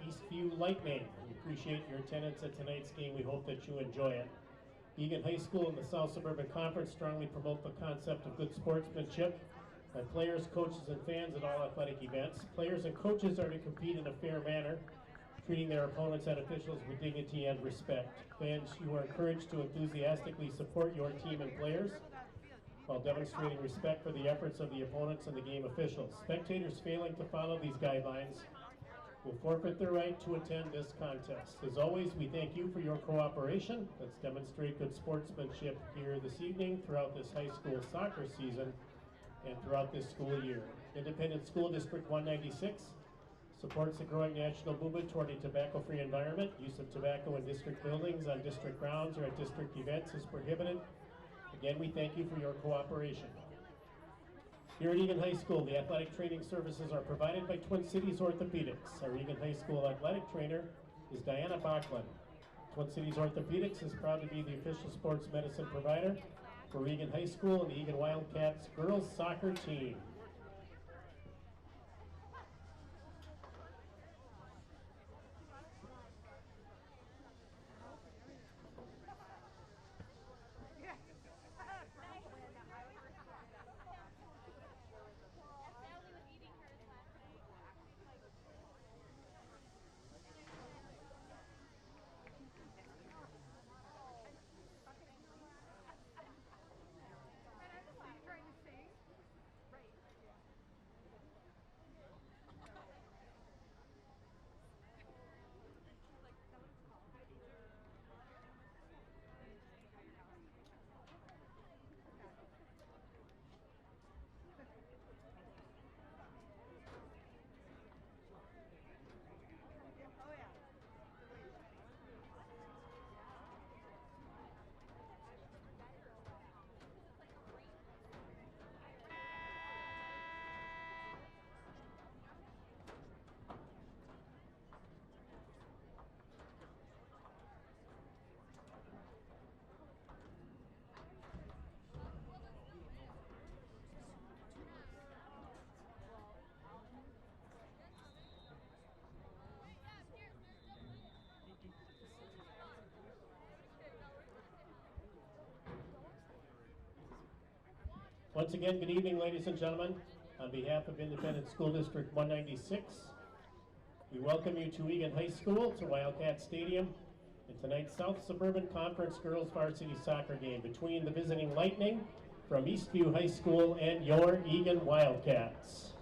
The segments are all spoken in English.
Eastview Lightning. We appreciate your attendance at tonight's game. We hope that you enjoy it. Eagan High School and the South Suburban Conference strongly promote the concept of good sportsmanship by players, coaches, and fans at all athletic events. Players and coaches are to compete in a fair manner, treating their opponents and officials with dignity and respect. Fans, you are encouraged to enthusiastically support your team and players while demonstrating respect for the efforts of the opponents and the game officials. Spectators failing to follow these guidelines will forfeit their right to attend this contest. As always, we thank you for your cooperation. Let's demonstrate good sportsmanship here this evening throughout this high school soccer season and throughout this school year. Independent School District 196 supports the growing national movement toward a tobacco-free environment. Use of tobacco in district buildings, on district grounds, or at district events is prohibited. Again, we thank you for your cooperation. Here at Eagan High School, the athletic training services are provided by Twin Cities Orthopedics. Our Eagan High School athletic trainer is Diana Bachman. Twin Cities Orthopedics is proud to be the official sports medicine provider for Eagan High School and the Eagan Wildcats girls soccer team. Once again, good evening, ladies and gentlemen. On behalf of Independent School District 196, we welcome you to Eagan High School, to Wildcat Stadium, in tonight's South Suburban Conference Girls Varsity Soccer game between the visiting Lightning from Eastview High School and your Eagan Wildcats.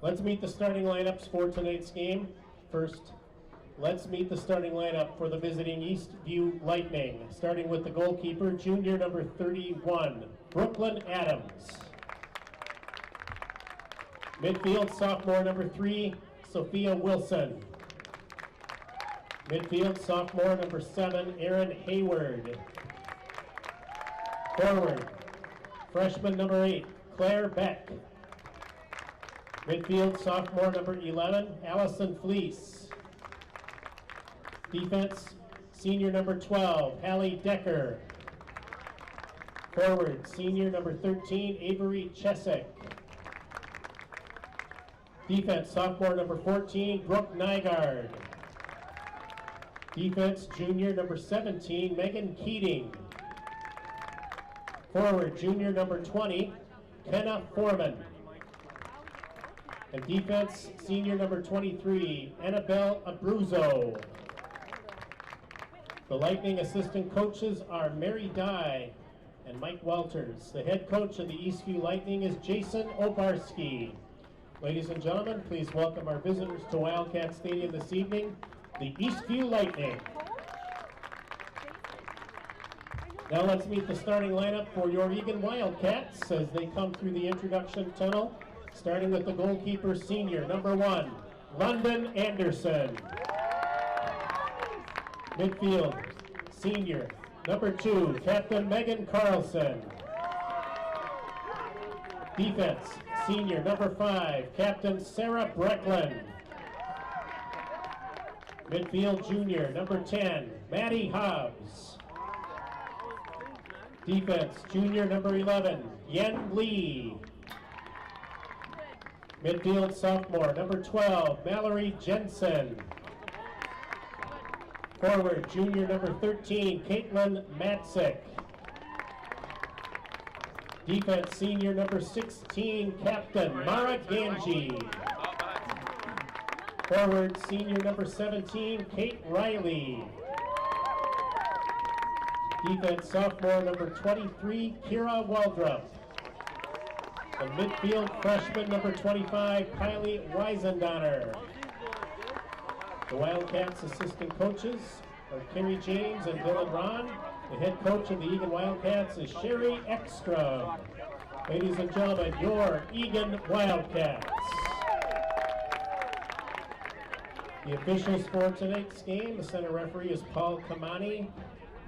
Let's meet the starting lineups for tonight's game. First, let's meet the starting lineup for the visiting Eastview Lightning, starting with the goalkeeper, junior number 31, Brooklyn Adams. Midfield, sophomore number 3, Sophia Wilson. Midfield, sophomore number 7, Erin Hayward. Forward, freshman number 8, Claire Beck. Midfield, sophomore number 11, Allison Fleece. Defense, senior number 12, Hallie Decker. Forward, senior number 13, Avery Chesek. Defense, sophomore number 14, Brooke Nygaard. Defense, junior number 17, Megan Keating. Forward, junior number 20, Kenna Foreman. And defense, senior number 23, Annabelle Abruzzo. The Lightning assistant coaches are Mary Dye and Mike Walters. The head coach of the Eastview Lightning is Jason Obarski. Ladies and gentlemen, please welcome our visitors to Wildcat Stadium this evening, the Eastview Lightning. Now let's meet the starting lineup for your Eagan Wildcats as they come through the introduction tunnel, starting with the goalkeeper, senior number 1, London Anderson. Midfield, senior number 2, Captain Megan Carlson. Defense, senior number 5, Captain Sarah Brecklin. Midfield, junior number 10, Maddie Hobbs. Defense, junior number 11, Yen Lee. Midfield sophomore, number 12, Mallory Jensen. Forward, junior number 13, Caitlin Matzik. Defense, senior number 16, Captain Mara Ganji. Forward, senior number 17, Kate Riley. Defense, sophomore number 23, Kira Waldrop. The midfield, freshman number 25, Kylie Weisendonner. The Wildcats assistant coaches are Kerry James and Dylan Ron. The head coach of the Eagan Wildcats is Sherry Ekstrom. Ladies and gentlemen, your Eagan Wildcats. The officials for tonight's game, the center referee is Paul Kamani.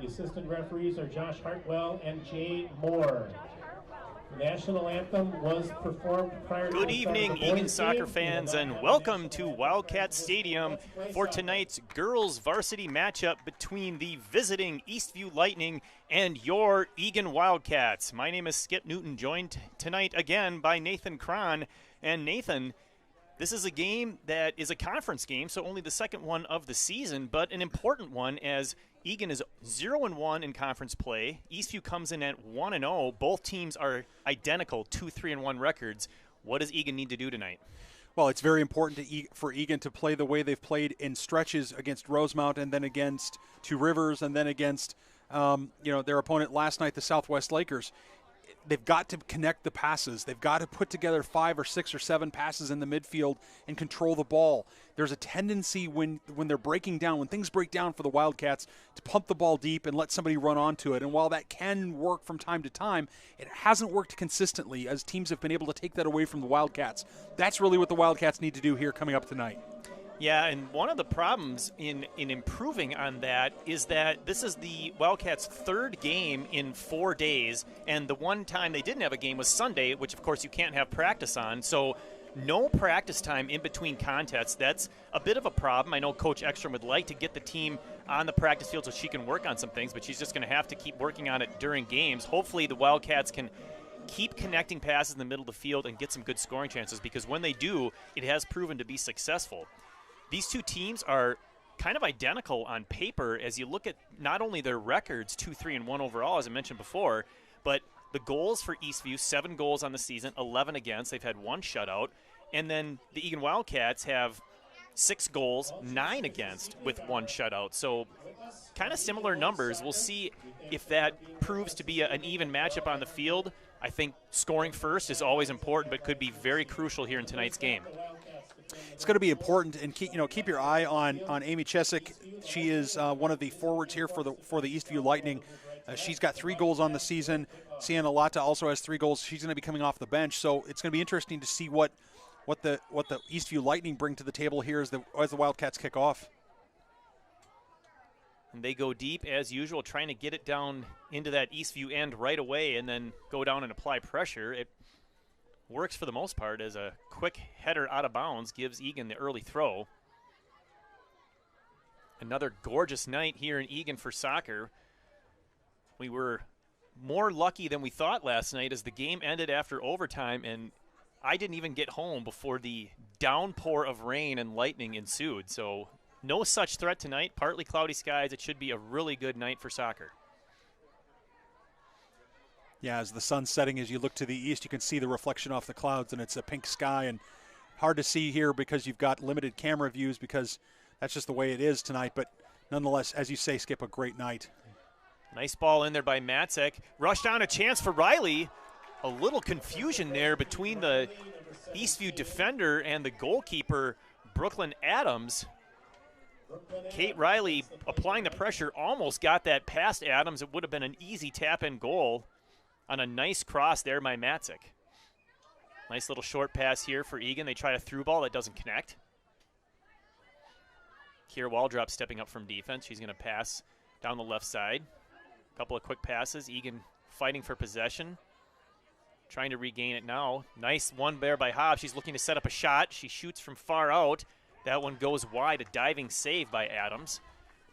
The assistant referees are Josh Hartwell and Jay Moore. The national anthem was performed prior to Good evening, Eagan soccer fans, and welcome to Wildcat Stadium for tonight's girls varsity matchup between the visiting Eastview Lightning and your Eagan Wildcats. My name is Skip Newton, joined tonight again by Nathan Cron. And Nathan, this is a game that is a conference game, so only the second one of the season, but an important one as Eagan is 0-1 in conference play. Eastview comes in at 1-0. Both teams are identical, 2-3-1 records. What does Eagan need to do tonight? Well, it's very important for Eagan to play the way they've played in stretches against Rosemount and then against Two Rivers and then against their opponent last night, the Southwest Lakers. They've got to connect the passes. They've got to put together 5 or 6 or 7 passes in the midfield and control the ball. There's a tendency when they're breaking down, when things break down for the Wildcats, to pump the ball deep and let somebody run onto it. And while that can work from time to time, it hasn't worked consistently as teams have been able to take that away from the Wildcats. That's really what the Wildcats need to do here coming up tonight. Yeah, and one of the problems in improving on that is that this is the Wildcats' third game in 4 days, and the one time they didn't have a game was Sunday, which of course you can't have practice on. So no practice time in between contests. That's a bit of a problem. I know Coach Ekstrom would like to get the team on the practice field so she can work on some things, but she's just going to have to keep working on it during games. Hopefully the Wildcats can keep connecting passes in the middle of the field and get some good scoring chances, because when they do, it has proven to be successful. These two teams are kind of identical on paper as you look at not only their records, 2-3-1 overall, as I mentioned before, but the goals for Eastview, 7 goals on the season, 11 against. They've had 1 shutout. And then the Eagan Wildcats have 6 goals, 9 against with 1 shutout. So kind of similar numbers. We'll see if that proves to be an even matchup on the field. I think scoring first is always important, but could be very crucial here in tonight's game. It's going to be important, and keep your eye on Amy Chesick. She is one of the forwards here for the Eastview Lightning. She's got 3 goals on the season. Sienna Lata also has 3 goals. She's going to be coming off the bench, so it's going to be interesting to see what the Eastview Lightning bring to the table here as the Wildcats kick off. And they go deep as usual, trying to get it down into that Eastview end right away, and then go down and apply pressure. It works for the most part as a quick header out of bounds gives Eagan the early throw. Another gorgeous night here in Eagan for soccer. We were more lucky than we thought last night as the game ended after overtime, and I didn't even get home before the downpour of rain and lightning ensued. So no such threat tonight. Partly cloudy skies. It should be a really good night for soccer. Yeah, as the sun's setting, as you look to the east, you can see the reflection off the clouds, and it's a pink sky, and hard to see here because you've got limited camera views because that's just the way it is tonight. But nonetheless, as you say, Skip, a great night. Nice ball in there by Matzek. Rushed down, a chance for Riley. A little confusion there between the Eastview defender and the goalkeeper, Brooklyn Adams. Kate Riley applying the pressure, almost got that past Adams. It would have been an easy tap-in goal on a nice cross there by Matzek. Nice little short pass here for Eagan. They try a through ball that doesn't connect. Kira Waldrop stepping up from defense. She's going to pass down the left side. A couple of quick passes. Eagan fighting for possession. Trying to regain it now. Nice one there by Hobbs. She's looking to set up a shot. She shoots from far out. That one goes wide. A diving save by Adams.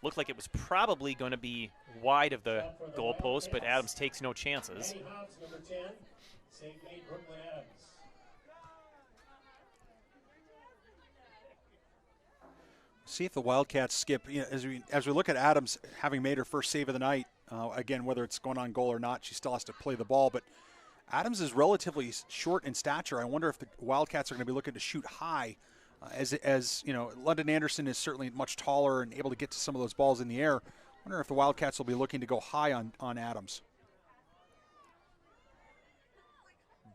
Looked like it was probably going to be wide of the goalpost, but Adams takes no chances. See if the Wildcats skip. As we look at Adams having made her first save of the night, again, whether it's going on goal or not, she still has to play the ball. But Adams is relatively short in stature. I wonder if the Wildcats are going to be looking to shoot high. As you know, London Anderson is certainly much taller and able to get to some of those balls in the air. I wonder if the Wildcats will be looking to go high on Adams.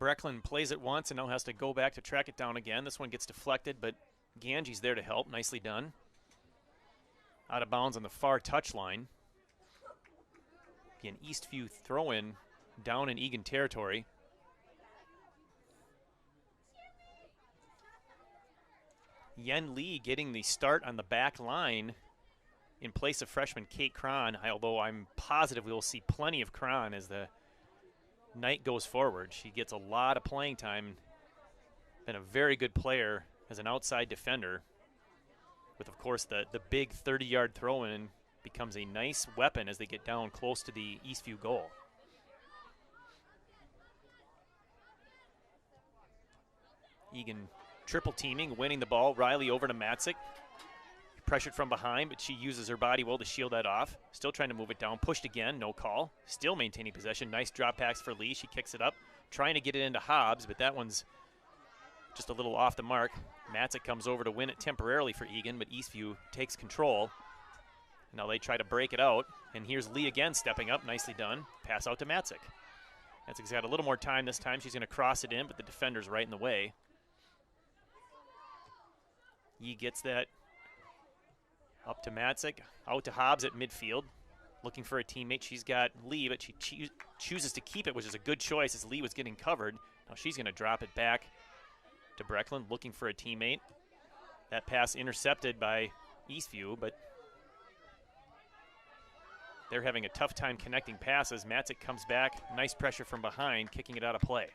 Brecklin plays it once and now has to go back to track it down again. This one gets deflected, but Ganji's there to help. Nicely done. Out of bounds on the far touchline. Be an Eastview throw-in down in Eagan territory. Yen Lee getting the start on the back line in place of freshman Kate Cron, although I'm positive we will see plenty of Cron as the night goes forward. She gets a lot of playing time. Been a very good player as an outside defender. With, of course, the big 30-yard throw-in becomes a nice weapon as they get down close to the Eastview goal. Eagan triple teaming, winning the ball. Riley over to Matzik. Pressured from behind, but she uses her body well to shield that off. Still trying to move it down. Pushed again, no call. Still maintaining possession. Nice drop packs for Lee. She kicks it up. Trying to get it into Hobbs, but that one's just a little off the mark. Matzik comes over to win it temporarily for Eagan, but Eastview takes control. Now they try to break it out, and here's Lee again stepping up. Nicely done. Pass out to Matzik. Matzik's got a little more time this time. She's going to cross it in, but the defender's right in the way. Yee gets that up to Matzik, out to Hobbs at midfield, looking for a teammate. She's got Lee, but she chooses to keep it, which is a good choice as Lee was getting covered. Now she's going to drop it back to Brecklin, looking for a teammate. That pass intercepted by Eastview, but they're having a tough time connecting passes. Matzik comes back, nice pressure from behind, kicking it out of play.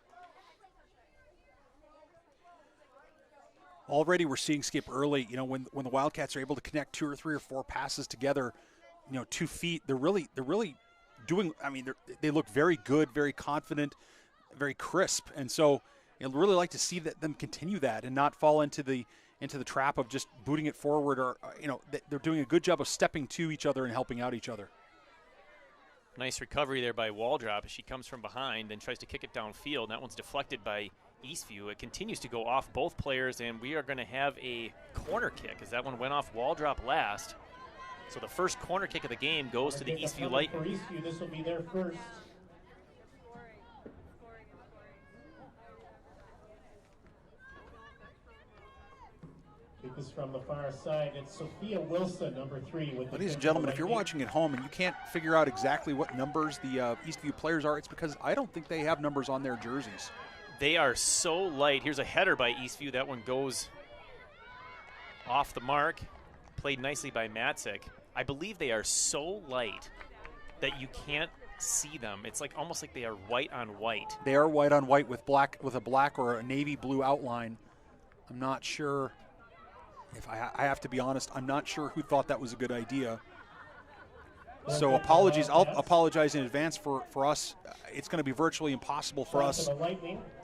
Already we're seeing Skip early, when the Wildcats are able to connect 2 or 3 or 4 passes together, 2 feet, they're really doing, they look very good, very confident, very crisp. And so I'd really like to see them continue that and not fall into the trap of just booting it forward, or, they're doing a good job of stepping to each other and helping out each other. Nice recovery there by Waldrop as she comes from behind, then tries to kick it downfield. That one's deflected by Eastview. It continues to go off both players, and we are going to have a corner kick as that one went off Waldrop last. So the first corner kick of the game goes to the Eastview Light. For Eastview, this will be their first. Kick is from the far side. It's Sophia Wilson, number 3. Ladies and gentlemen, if you're watching at home and you can't figure out exactly what numbers the Eastview players are, it's because I don't think they have numbers on their jerseys. They are so light. Here's a header by Eastview. That one goes off the mark. Played nicely by Matzik. I believe they are so light that you can't see them. It's almost like they are white on white. They are white on white with a black or a navy blue outline. I'm not sure if I have to be honest. I'm not sure who thought that was a good idea. So apologies. I'll apologize in advance for us. It's going to be virtually impossible for us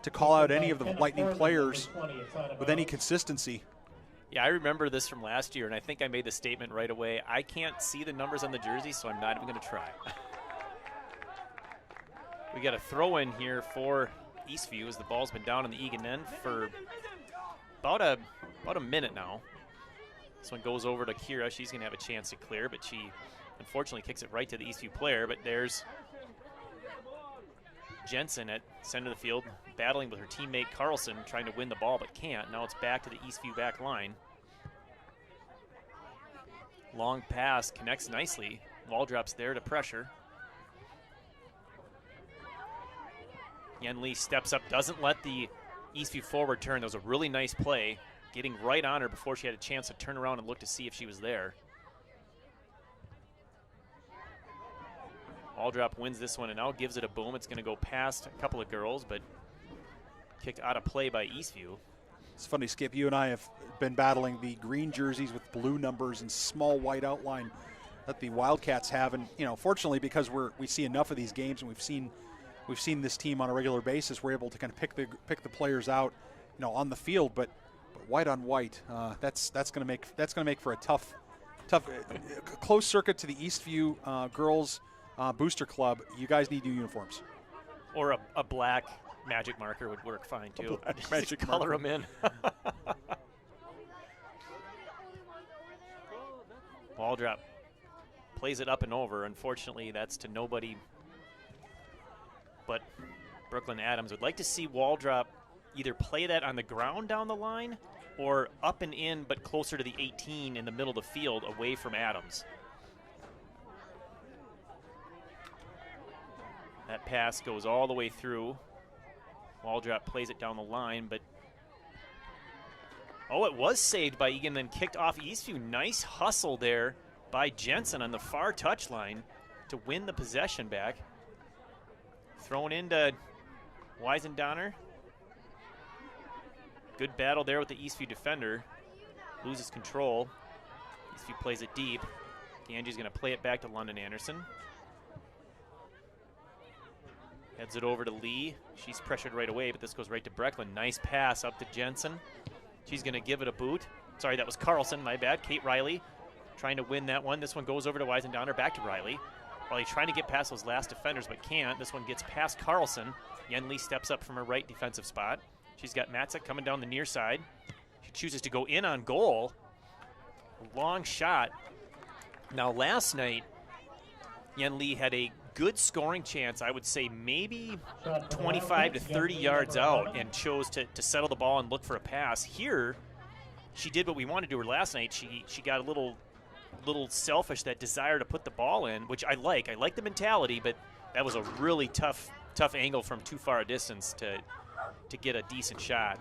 to call out any of the Lightning players with any consistency. Yeah, I remember this from last year, and I think I made the statement right away. I can't see the numbers on the jersey, so I'm not even going to try. We got a throw-in here for Eastview as the ball's been down in the Eagan end for about a minute now. This one goes over to Kira. She's going to have a chance to clear, but she unfortunately kicks it right to the Eastview player. But there's Jensen at center of the field, battling with her teammate Carlson, trying to win the ball, but can't. Now it's back to the Eastview back line. Long pass connects nicely. Waldrop's there to pressure. Yen Lee steps up, doesn't let the Eastview forward turn. That was a really nice play, getting right on her before she had a chance to turn around and look to see if she was there. Waldrop wins this one and now gives it a boom. It's going to go past a couple of girls, but kicked out of play by Eastview. It's funny, Skip, you and I have been battling the green jerseys with blue numbers and small white outline that the Wildcats have. And, fortunately, because we see enough of these games and we've seen this team on a regular basis, we're able to kind of pick the players out, on the field. But white on white. That's going to make for a tough close circuit to the Eastview girls booster club. You guys need new uniforms. Or a black magic marker would work fine too. Magic color marker. them in. Ball drop. Plays it up and over. Unfortunately, that's to nobody but Brooklyn Adams. Would like to see Waldrop either play that on the ground down the line or up and in, but closer to the 18 in the middle of the field, away from Adams. That pass goes all the way through. Waldrop plays it down the line, but it was saved by Eagan, then kicked off Eastview. Nice hustle there by Jensen on the far touchline to win the possession back. Thrown into Weisendonner. Good battle there with the Eastview defender. Loses control. Eastview plays it deep. Ganji's going to play it back to London Anderson. Heads it over to Lee. She's pressured right away, but this goes right to Brecklin. Nice pass up to Jensen. She's going to give it a boot. Sorry, that was Carlson, my bad. Kate Riley trying to win that one. This one goes over to Weisendonner, back to Riley. Riley trying to get past those last defenders, but can't. This one gets past Carlson. Yen Lee steps up from her right defensive spot. She's got Matzek coming down the near side. She chooses to go in on goal. A long shot. Now, last night, Yen Lee had a good scoring chance, I would say maybe 25 to 30 yards out, and chose to settle the ball and look for a pass. Here, she did what we wanted to do her last night. She got a little selfish, that desire to put the ball in, which I like. I like the mentality, but that was a really tough angle from too far a distance to get a decent shot.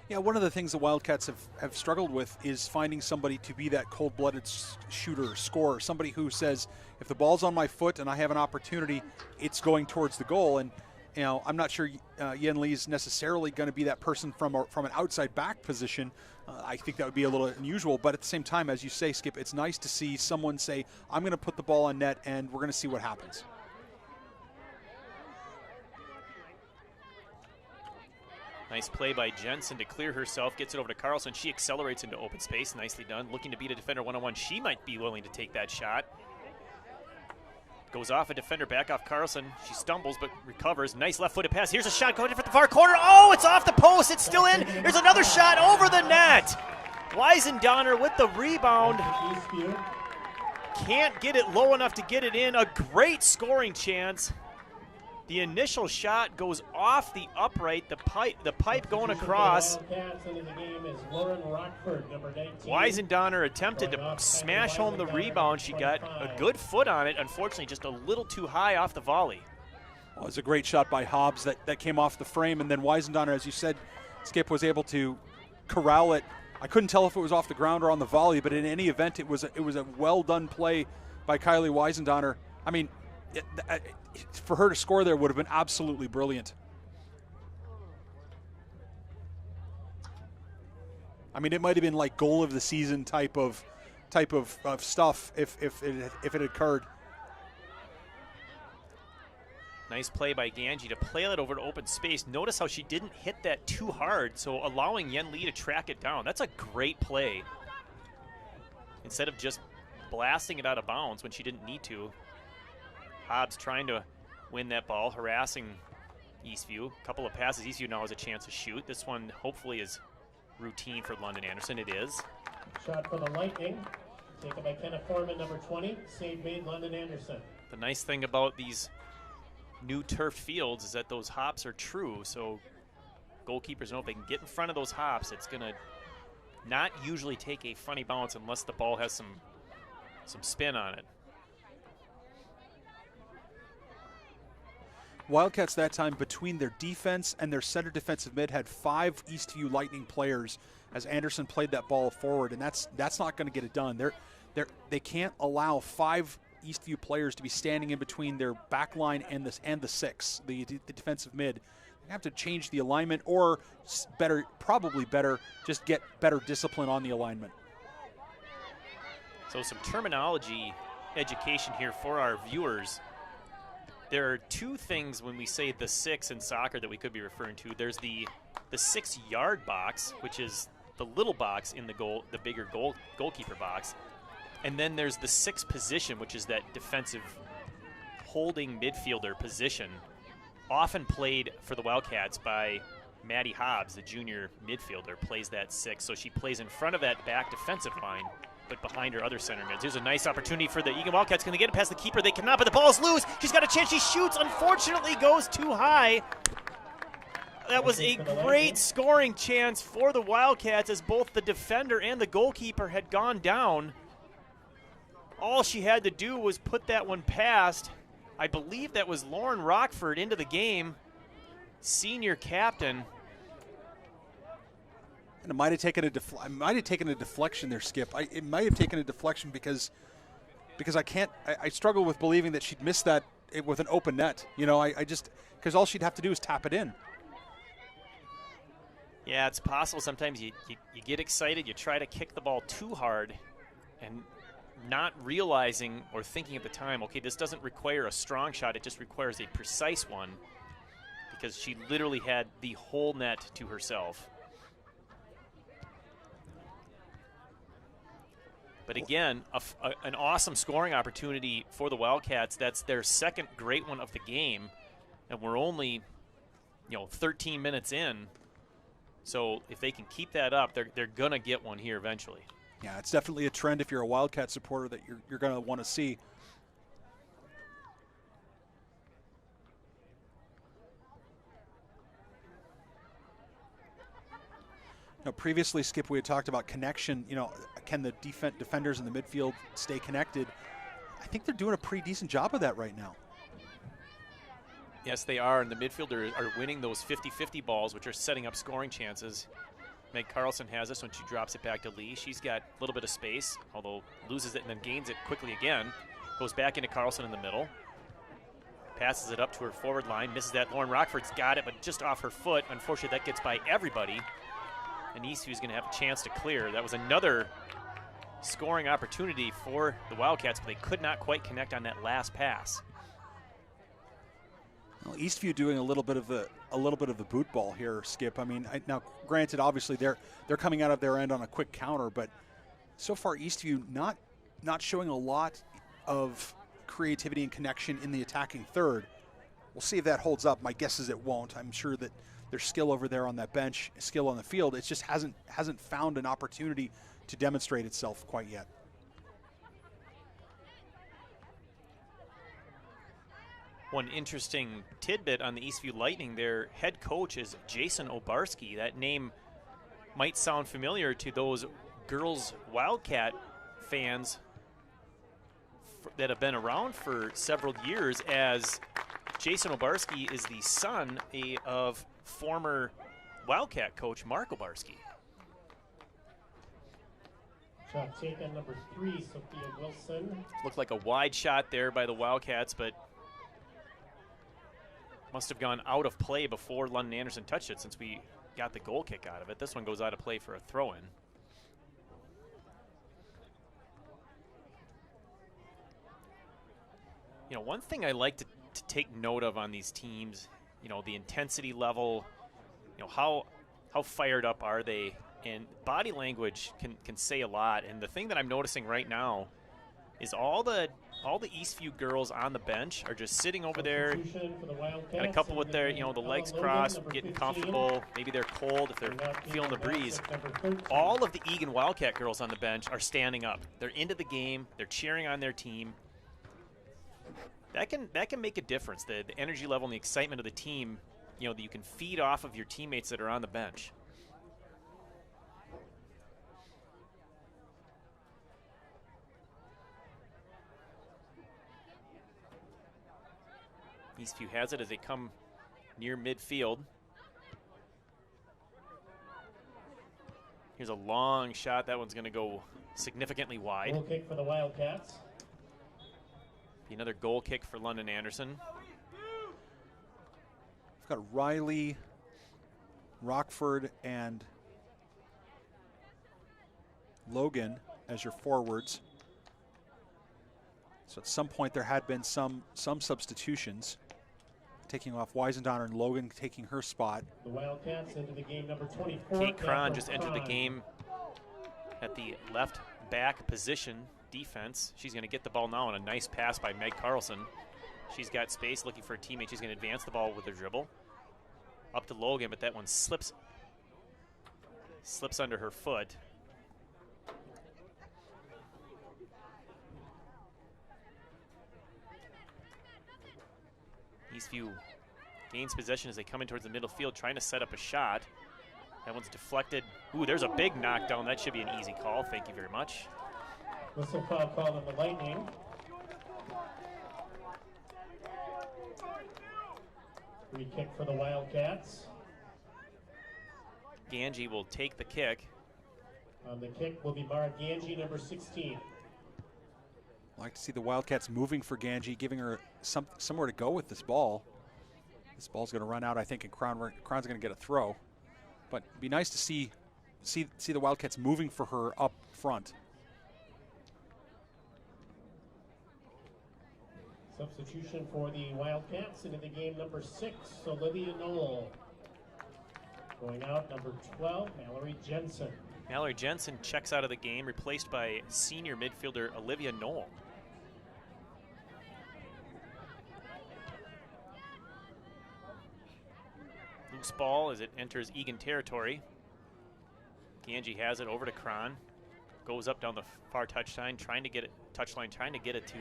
Yeah, one of the things the Wildcats have struggled with is finding somebody to be that cold-blooded shooter, scorer, somebody who says, if the ball's on my foot and I have an opportunity, it's going towards the goal. And I'm not sure Yen Lee's necessarily going to be that person from an outside back position. I think that would be a little unusual, but at the same time, as you say, Skip, it's nice to see someone say, I'm going to put the ball on net and we're going to see what happens. Nice play by Jensen to clear herself, gets it over to Carlson. She accelerates into open space, nicely done. Looking to beat a defender one-on-one. She might be willing to take that shot. Goes off a defender, back off Carlson. She stumbles but recovers. Nice left-footed pass. Here's a shot going for the far corner. Oh, it's off the post. It's still in. There's another shot over the net. Weisendonner with the rebound. Can't get it low enough to get it in. A great scoring chance. The initial shot goes off the upright, the pipe going across. Weisendonner attempted to smash home the rebound. She got a good foot on it. Unfortunately, just a little too high off the volley. Well, it was a great shot by Hobbs that came off the frame, and then Weisendonner, as you said, Skip, was able to corral it. I couldn't tell if it was off the ground or on the volley, but in any event, it was a well-done play by Kylie Weisendonner. I mean, for her to score there would have been absolutely brilliant. I mean, it might have been like goal of the season type of stuff if it had occurred. Nice play by Ganji to play that over to open space. Notice how she didn't hit that too hard, so allowing Yen Lee to track it down. That's a great play. Instead of just blasting it out of bounds when she didn't need to. Hobbs trying to win that ball, harassing Eastview. A couple of passes. Eastview now has a chance to shoot. This one hopefully is routine for London Anderson. It is. Shot for the Lightning. Taken by Kenneth Foreman, number 20. Save made, London Anderson. The nice thing about these new turfed fields is that those hops are true. So goalkeepers know if they can get in front of those hops, it's going to not usually take a funny bounce unless the ball has some spin on it. Wildcats that time, between their defense and their center defensive mid, had 5 Eastview Lightning players as Anderson played that ball forward, and that's not going to get it done. They can't allow 5 Eastview players to be standing in between their back line and the 6, the defensive mid. They have to change the alignment, or probably better, just get better discipline on the alignment. So some terminology education here for our viewers. There are 2 things when we say the 6 in soccer that we could be referring to. There's the the 6-yard box, which is the little box in the bigger goalkeeper box. And then there's the 6th position, which is that defensive holding midfielder position, often played for the Wildcats by Maddie Hobbs, the junior midfielder, plays that 6. So she plays in front of that back defensive line, but behind her other center mids. Here's a nice opportunity for the Eagan Wildcats. Can they get it past the keeper? They cannot, but the ball's loose. She's got a chance. She shoots. Unfortunately, goes too high. That was a great scoring chance for the Wildcats, as both the defender and the goalkeeper had gone down. All she had to do was put that one past. I believe that was Lauren Rockford into the game, senior captain. And it might have taken a deflection there, Skip. It might have taken a deflection because I struggle with believing that she'd miss that with an open net. You know, I just, because all she'd have to do is tap it in. Yeah, it's possible sometimes you get excited, you try to kick the ball too hard, and not realizing or thinking at the time, okay, this doesn't require a strong shot, it just requires a precise one, because she literally had the whole net to herself. But again, an awesome scoring opportunity for the Wildcats. That's their 2nd great one of the game, and we're only 13 minutes in. So if they can keep that up, they're going to get one here eventually. Yeah, it's definitely a trend if you're a Wildcat supporter that you're going to want to see. Previously, Skip, we had talked about connection. Can the defenders in the midfield stay connected? I think they're doing a pretty decent job of that right now. Yes, they are, and the midfielders are winning those 50-50 balls, which are setting up scoring chances. Meg Carlson has this when she drops it back to Lee. She's got a little bit of space, although loses it and then gains it quickly again. Goes back into Carlson in the middle. Passes it up to her forward line. Misses that. Lauren Rockford's got it, but just off her foot. Unfortunately, that gets by everybody. And Eastview's going to have a chance to clear. That was another scoring opportunity for the Wildcats, but they could not quite connect on that last pass. Well, Eastview doing a little bit of the boot ball here, Skip. I mean, now granted, obviously they're coming out of their end on a quick counter, but so far Eastview not showing a lot of creativity and connection in the attacking third. We'll see if that holds up. My guess is it won't. I'm sure that their skill over there on that bench, skill on the field, it just hasn't found an opportunity to demonstrate itself quite yet. One interesting tidbit on the Eastview Lightning, their head coach is Jason Obarski. That name might sound familiar to those girls Wildcat fans that have been around for several years, as Jason Obarski is the son of former Wildcat coach Mark Obarski. Shot taken, number 3, Sophia Wilson. Looked like a wide shot there by the Wildcats, but must have gone out of play before London Anderson touched it, since we got the goal kick out of it. This one goes out of play for a throw-in. One thing I like to take note of on these teams, the intensity level, how fired up are they, and body language can say a lot. And the thing that I'm noticing right now is all the Eastview girls on the bench are just sitting over there, got a couple with their, the legs crossed, getting comfortable. Maybe they're cold if they're feeling the breeze. All of the Eagan Wildcat girls on the bench are standing up. They're into the game. They're cheering on their team. That can make a difference. The energy level and the excitement of the team, that you can feed off of your teammates that are on the bench. Eastview has it as they come near midfield. Here's a long shot. That one's going to go significantly wide. Goal kick for the Wildcats. Be another goal kick for London Anderson. We've got Riley, Rockford, and Logan as your forwards. So at some point there had been some substitutions. taking off Weisendonner and Logan taking her spot. The Wildcats into the game number 24. Kate Cron just entered the game at the left back position defense. She's going to get the ball now on a nice pass by Meg Carlson. She's got space looking for a teammate. She's going to advance the ball with her dribble. Up to Logan, but that one slips under her foot. Eastview gains possession as they come in towards the middle field, trying to set up a shot. That one's deflected. Ooh, there's a big knockdown. That should be an easy call. Thank you very much. Whistle foul called on the Lightning. Free kick for the Wildcats. Ganji will take the kick. On the kick will be Mara Ganji, number 16. I like to see the Wildcats moving for Ganji, giving her somewhere to go with this ball. This ball's going to run out, I think, and Cron's going to get a throw. But it'd be nice to see the Wildcats moving for her up front. Substitution for the Wildcats into the game, number 6, Olivia Knoll. Going out, number 12, Mallory Jensen. Mallory Jensen checks out of the game, replaced by senior midfielder Olivia Knoll. Loose ball as it enters Eagan territory. Ganji has it over to Cron. Goes up down the far touchline, trying to get it to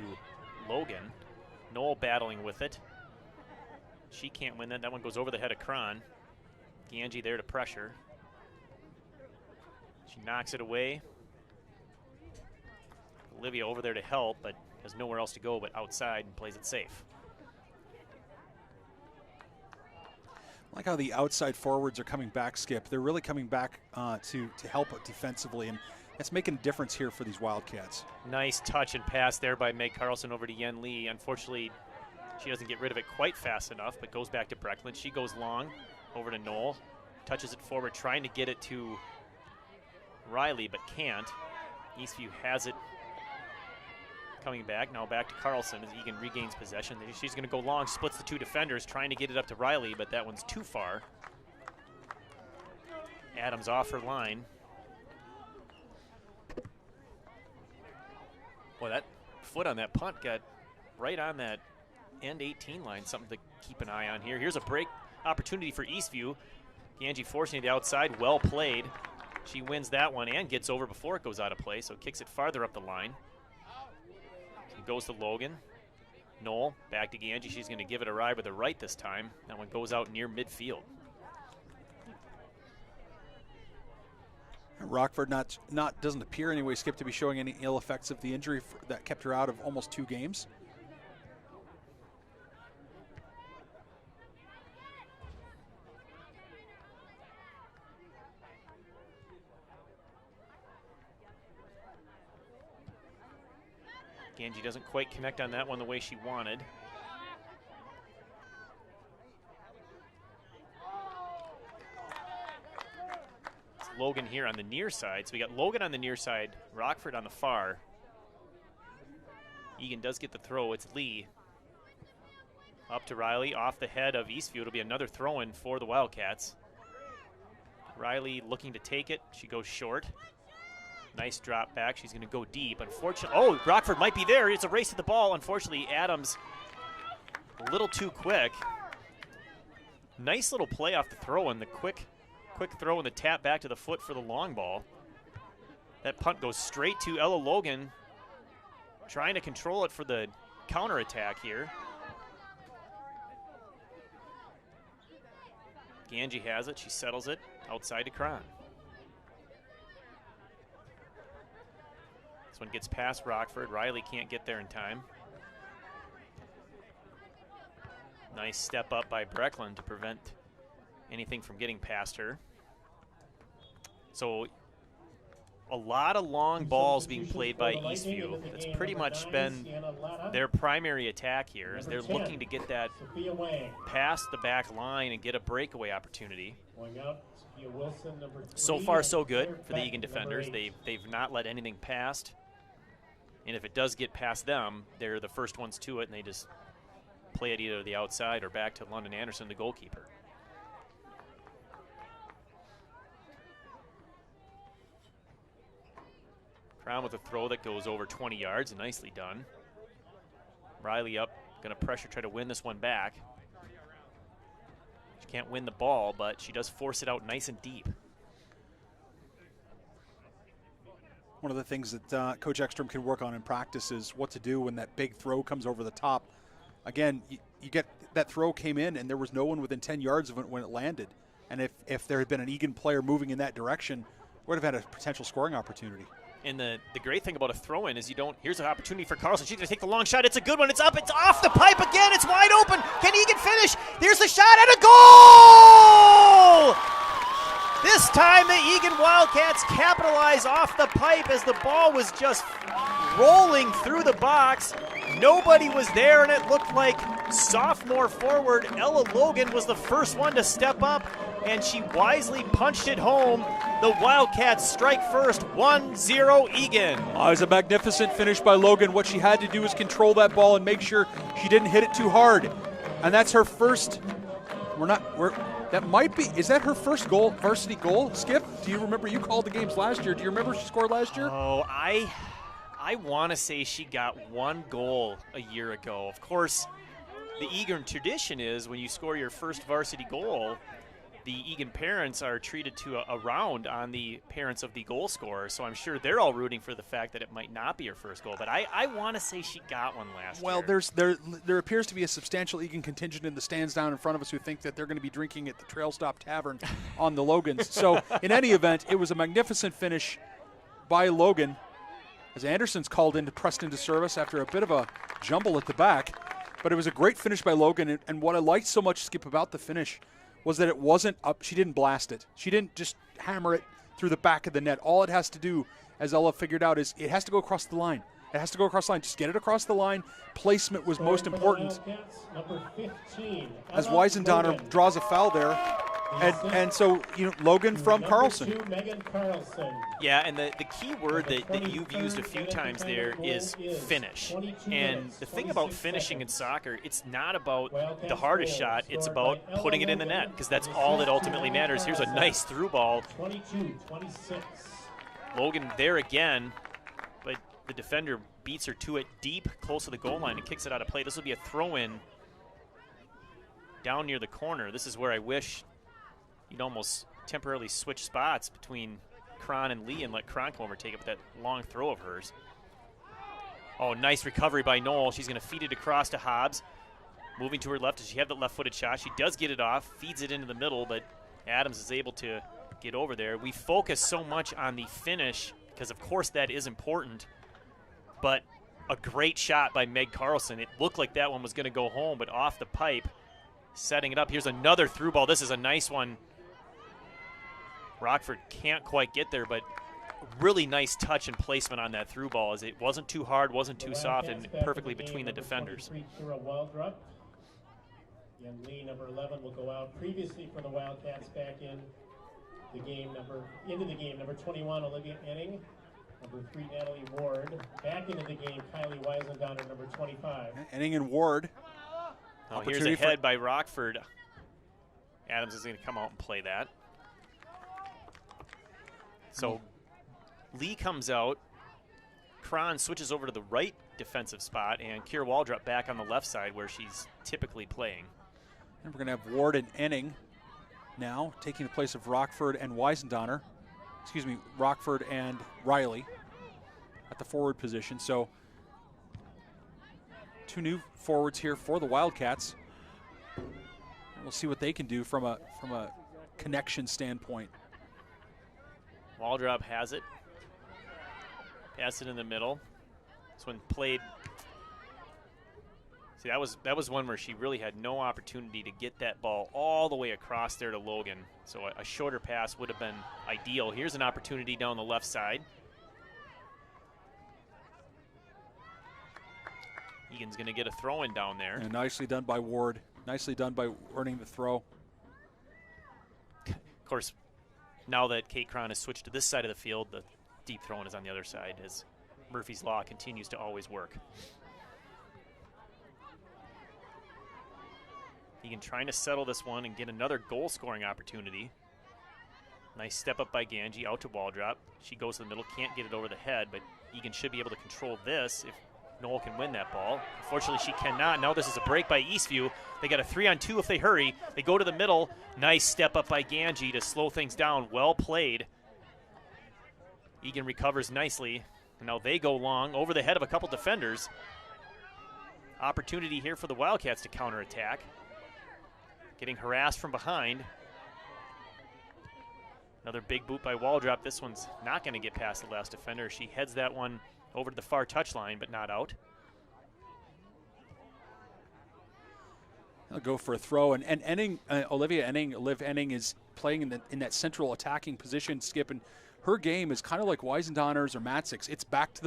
Logan. Knoll battling with it. She can't win that. That one goes over the head of Cron. Ganji there to pressure. She knocks it away. Olivia over there to help, but has nowhere else to go but outside and plays it safe. I like how the outside forwards are coming back, Skip. They're really coming back to help defensively, and that's making a difference here for these Wildcats. Nice touch and pass there by Meg Carlson over to Yen Lee. Unfortunately, she doesn't get rid of it quite fast enough, but goes back to Brecklin. She goes long over to Knoll, touches it forward, trying to get it to Riley, but can't. Eastview has it coming back. Now back to Carlson as Eagan regains possession. She's going to go long, splits the two defenders, trying to get it up to Riley, but that one's too far. Adams off her line. Boy, that foot on that punt got right on that end 18 line. Something to keep an eye on here. Here's a break opportunity for Eastview. Ganji forcing the outside, well played. She wins that one and gets over before it goes out of play, so kicks it farther up the line. It goes to Logan. Knoll back to Ganji. She's going to give it a ride with the right this time. That one goes out near midfield. Rockford doesn't appear anyway, Skip, to be showing any ill effects of the injury that kept her out of almost 2 games. Ganji doesn't quite connect on that one the way she wanted. It's Logan here on the near side. So we got Logan on the near side, Rockford on the far. Eagan does get the throw. It's Lee. Up to Riley, off the head of Eastview. It'll be another throw-in for the Wildcats. Riley looking to take it. She goes short. Nice drop back. She's going to go deep. Unfortunately, oh, Rockford might be there. It's a race to the ball. Unfortunately, Adams a little too quick. Nice little play off the throw and the quick throw and the tap back to the foot for the long ball. That punt goes straight to Ella Logan, trying to control it for the counterattack here. Ganji has it. She settles it outside to Cron. This one gets past Rockford. Riley can't get there in time. Nice step up by Brecklin to prevent anything from getting past her. So a lot of long balls being played by Eastview. That's pretty much been their primary attack here, as they're looking to get that past the back line and get a breakaway opportunity. So far, so good for the Eagan defenders. They've not let anything past. And if it does get past them, they're the first ones to it, and they just play it either the outside or back to London Anderson, the goalkeeper. Crown with a throw that goes over 20 yards, nicely done. Riley up, going to pressure, try to win this one back. She can't win the ball, but she does force it out nice and deep. One of the things that Coach Ekstrom can work on in practice is what to do when that big throw comes over the top. Again, you get that throw came in and there was no one within 10 yards of it when it landed. And if there had been an Eagan player moving in that direction, would have had a potential scoring opportunity. And the great thing about a throw-in is here's an opportunity for Carlson. She's going to take the long shot. It's a good one. It's up. It's off the pipe again. It's wide open. Can Eagan finish? There's the shot and a goal! This time the Eagan Wildcats capitalize off the pipe as the ball was just rolling through the box. Nobody was there, and it looked like sophomore forward Ella Logan was the first one to step up, and she wisely punched it home. The Wildcats strike first, 1-0 Eagan. It was a magnificent finish by Logan. What she had to do was control that ball and make sure she didn't hit it too hard. And that's her first, is that her first goal, varsity goal, Skip? Do you remember, you called the games last year. Do you remember she scored last year? Oh, I want to say she got one goal a year ago. Of course, the Eagan tradition is when you score your first varsity goal, the Eagan parents are treated to a round on the parents of the goal scorer. So I'm sure they're all rooting for the fact that it might not be her first goal. But I want to say she got one last year. Well, there appears to be a substantial Eagan contingent in the stands down in front of us who think that they're going to be drinking at the Trail Stop Tavern on the Logans. So in any event, it was a magnificent finish by Logan as Anderson's called in to pressed into service after a bit of a jumble at the back. But it was a great finish by Logan. And what I liked so much, Skip, about the finish was that it wasn't up. She didn't blast it. She didn't just hammer it through the back of the net. All it has to do, as Ella figured out, is it has to go across the line. It has to go across the line. Just get it across the line. Placement was most important. Number 15, as Weisendonner draws a foul there. And so, Logan from Carlson. Yeah, and the key word that you've used a few times there is finish. And the thing about finishing in soccer, it's not about the hardest shot. It's about putting it in the net, because that's all that ultimately matters. Here's a nice through ball. 22-26. Logan there again, but the defender beats her to it deep, close to the goal line, and kicks it out of play. This will be a throw-in down near the corner. This is where I wish you'd almost temporarily switch spots between Cron and Lee and let Cron come over and take it with that long throw of hers. Oh, nice recovery by Knoll. She's going to feed it across to Hobbs. Moving to her left. Does she have that left-footed shot? She does get it off, feeds it into the middle, but Adams is able to get over there. We focus so much on the finish because, of course, that is important, but a great shot by Meg Carlson. It looked like that one was going to go home, but off the pipe, setting it up. Here's another through ball. This is a nice one. Rockford can't quite get there, but really nice touch and placement on that through ball as it wasn't too hard, wasn't too soft, and perfectly between the defenders. And Lee, number 11, will go out. Previously for the Wildcats, back into the game, number 21, Olivia Enning. Number 3, Natalie Ward. Back into the game, Kylie Weisendonner, number 25. Enning and Ward. Oh, here's a head by Rockford. Adams is going to come out and play that. So Lee comes out. Cron switches over to the right defensive spot, and Kira Waldrop back on the left side where she's typically playing. And we're going to have Ward and Enning now taking the place of Rockford and Weisendonner. Excuse me, Rockford and Riley at the forward position. So 2 new forwards here for the Wildcats. And we'll see what they can do from a connection standpoint. Waldrop has it. Pass it in the middle. This one played. See, that was one where she really had no opportunity to get that ball all the way across there to Logan. So a shorter pass would have been ideal. Here's an opportunity down the left side. Egan's going to get a throw-in down there. And nicely done by Ward. Nicely done by earning the throw. Of course, now that Kate Cron has switched to this side of the field, the deep throw-in is on the other side as Murphy's Law continues to always work. Eagan trying to settle this one and get another goal-scoring opportunity. Nice step up by Ganji, out to wall drop. She goes to the middle, can't get it over the head, but Eagan should be able to control this if Noel can win that ball. Unfortunately, she cannot. Now this is a break by Eastview. They got a 3-on-2 if they hurry. They go to the middle. Nice step up by Ganji to slow things down. Well played. Eagan recovers nicely. And now they go long over the head of a couple defenders. Opportunity here for the Wildcats to counterattack. Getting harassed from behind. Another big boot by Waldrop. This one's not going to get past the last defender. She heads that one over to the far touchline, but not out. I'll go for a throw, and Enning, Liv Enning is playing in that central attacking position, Skip, and her game is kind of like Weisendonner's or Matzik's. It's back to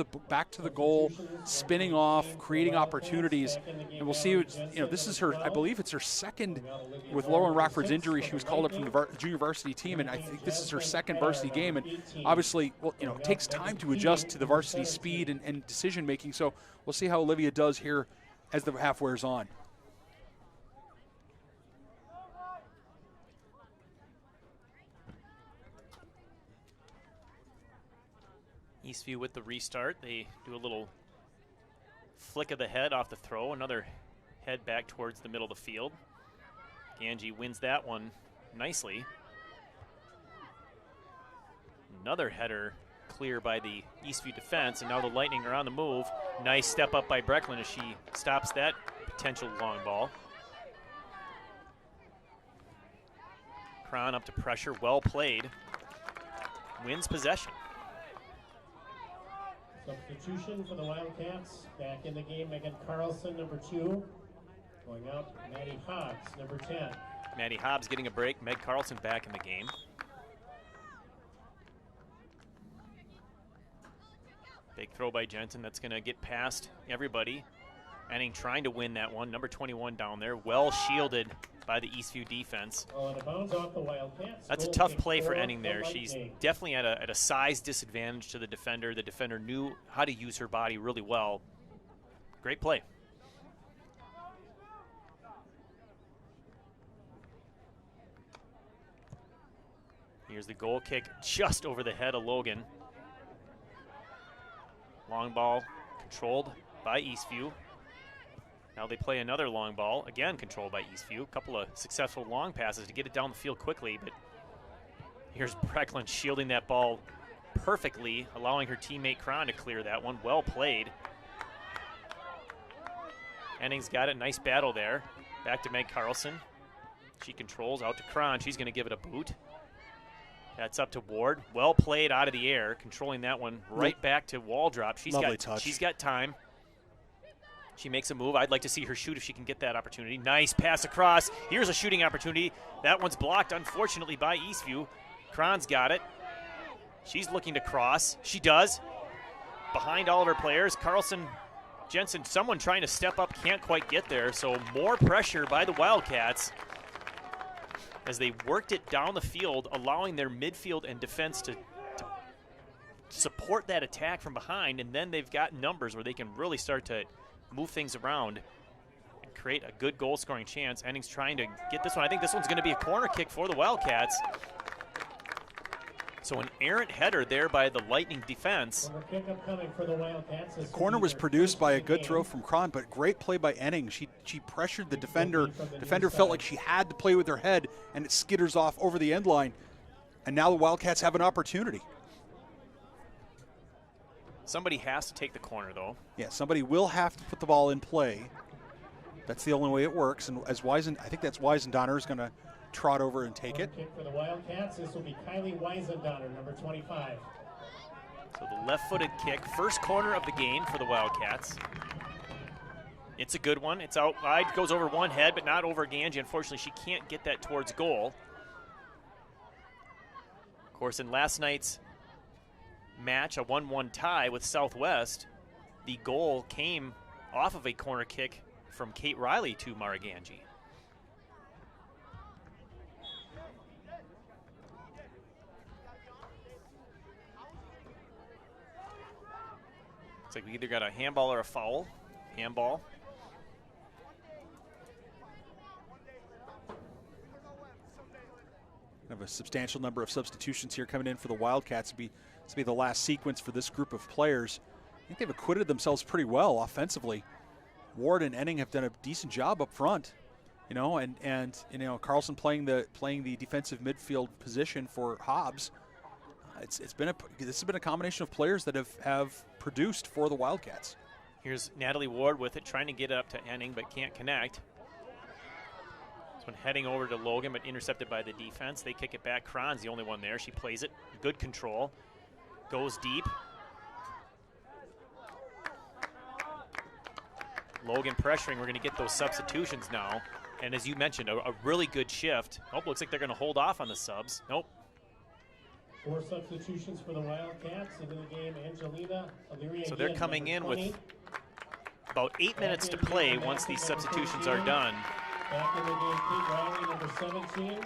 the goal, spinning off, creating opportunities, and we'll see. This is her. I believe it's her second with Lauren Rockford's injury. She was called up from the junior varsity team, and I think this is her second varsity game. And obviously, it takes time to adjust to the varsity speed and decision making. So we'll see how Olivia does here as the half wears on. Eastview with the restart. They do a little flick of the head off the throw. Another head back towards the middle of the field. Ganji wins that one nicely. Another header clear by the Eastview defense, and now the Lightning are on the move. Nice step up by Brecklin as she stops that potential long ball. Cron up to pressure, well played. Wins possession. Substitution for the Wildcats. Back in the game, Megan Carlson, number 2. Going out, Maddie Hobbs, number 10. Maddie Hobbs getting a break. Meg Carlson back in the game. Big throw by Jensen. That's going to get past everybody. Enning trying to win that one. Number 21 down there. Well shielded by the Eastview defense. Well, it bounds off the Wildcats. That's a tough play for Enning there. She's definitely at a size disadvantage to the defender. The defender knew how to use her body really well. Great play. Here's the goal kick just over the head of Logan. Long ball controlled by Eastview. Now they play another long ball, again controlled by Eastview. A couple of successful long passes to get it down the field quickly, but here's Brecklin shielding that ball perfectly, allowing her teammate Cron to clear that one. Well played. Enning's got it, nice battle there. Back to Meg Carlson. She controls out to Cron. She's going to give it a boot. That's up to Ward. Well played out of the air, controlling that one right back to Waldrop. She's got time. She makes a move. I'd like to see her shoot if she can get that opportunity. Nice pass across. Here's a shooting opportunity. That one's blocked, unfortunately, by Eastview. Cron's got it. She's looking to cross. She does. Behind all of her players. Carlson, Jensen, someone trying to step up, can't quite get there. So more pressure by the Wildcats as they worked it down the field, allowing their midfield and defense to support that attack from behind. And then they've got numbers where they can really start to move things around and create a good goal-scoring chance. Enning's trying to get this one. I think this one's going to be a corner kick for the Wildcats. So an errant header there by the Lightning defense. Kick upcoming for the Wildcats. The corner was produced by a good throw from Cron, but great play by Enning. She pressured the defender. Defender felt like she had to play with her head, and it skitters off over the end line. And now the Wildcats have an opportunity. Somebody has to take the corner, though. Yeah, somebody will have to put the ball in play. That's the only way it works. And as I think that's Weisendonner is going to trot over and take it. Kick for the Wildcats. This will be Kylie Weisendonner, number 25. So the left-footed kick, first corner of the game for the Wildcats. It's a good one. It's out wide, goes over one head, but not over Ganji. Unfortunately, she can't get that towards goal. Of course, in last night's match, a 1-1 tie with Southwest, the goal came off of a corner kick from Kate Riley to Mara Ganji. It's like we either got a handball or a foul. Handball. Kind of a substantial number of substitutions here coming in for the Wildcats to be the last sequence for this group of players. I think they've acquitted themselves pretty well offensively. Ward and Enning have done a decent job up front, and Carlson playing the defensive midfield position for Hobbs. This has been a combination of players that have produced for the Wildcats. Here's Natalie Ward with it, trying to get it up to Enning, but can't connect. This one heading over to Logan, but intercepted by the defense. They kick it back. Cron's the only one there. She plays it. Good control. Goes deep. Logan pressuring. We're going to get those substitutions now. And as you mentioned, a really good shift. Oh, looks like they're going to hold off on the subs. Nope. 4 substitutions for the Wildcats into the game. Angelina Illyria. So they're coming in with about 8 minutes to play once these substitutions are done. Back in the game, Kate Riley, number 17.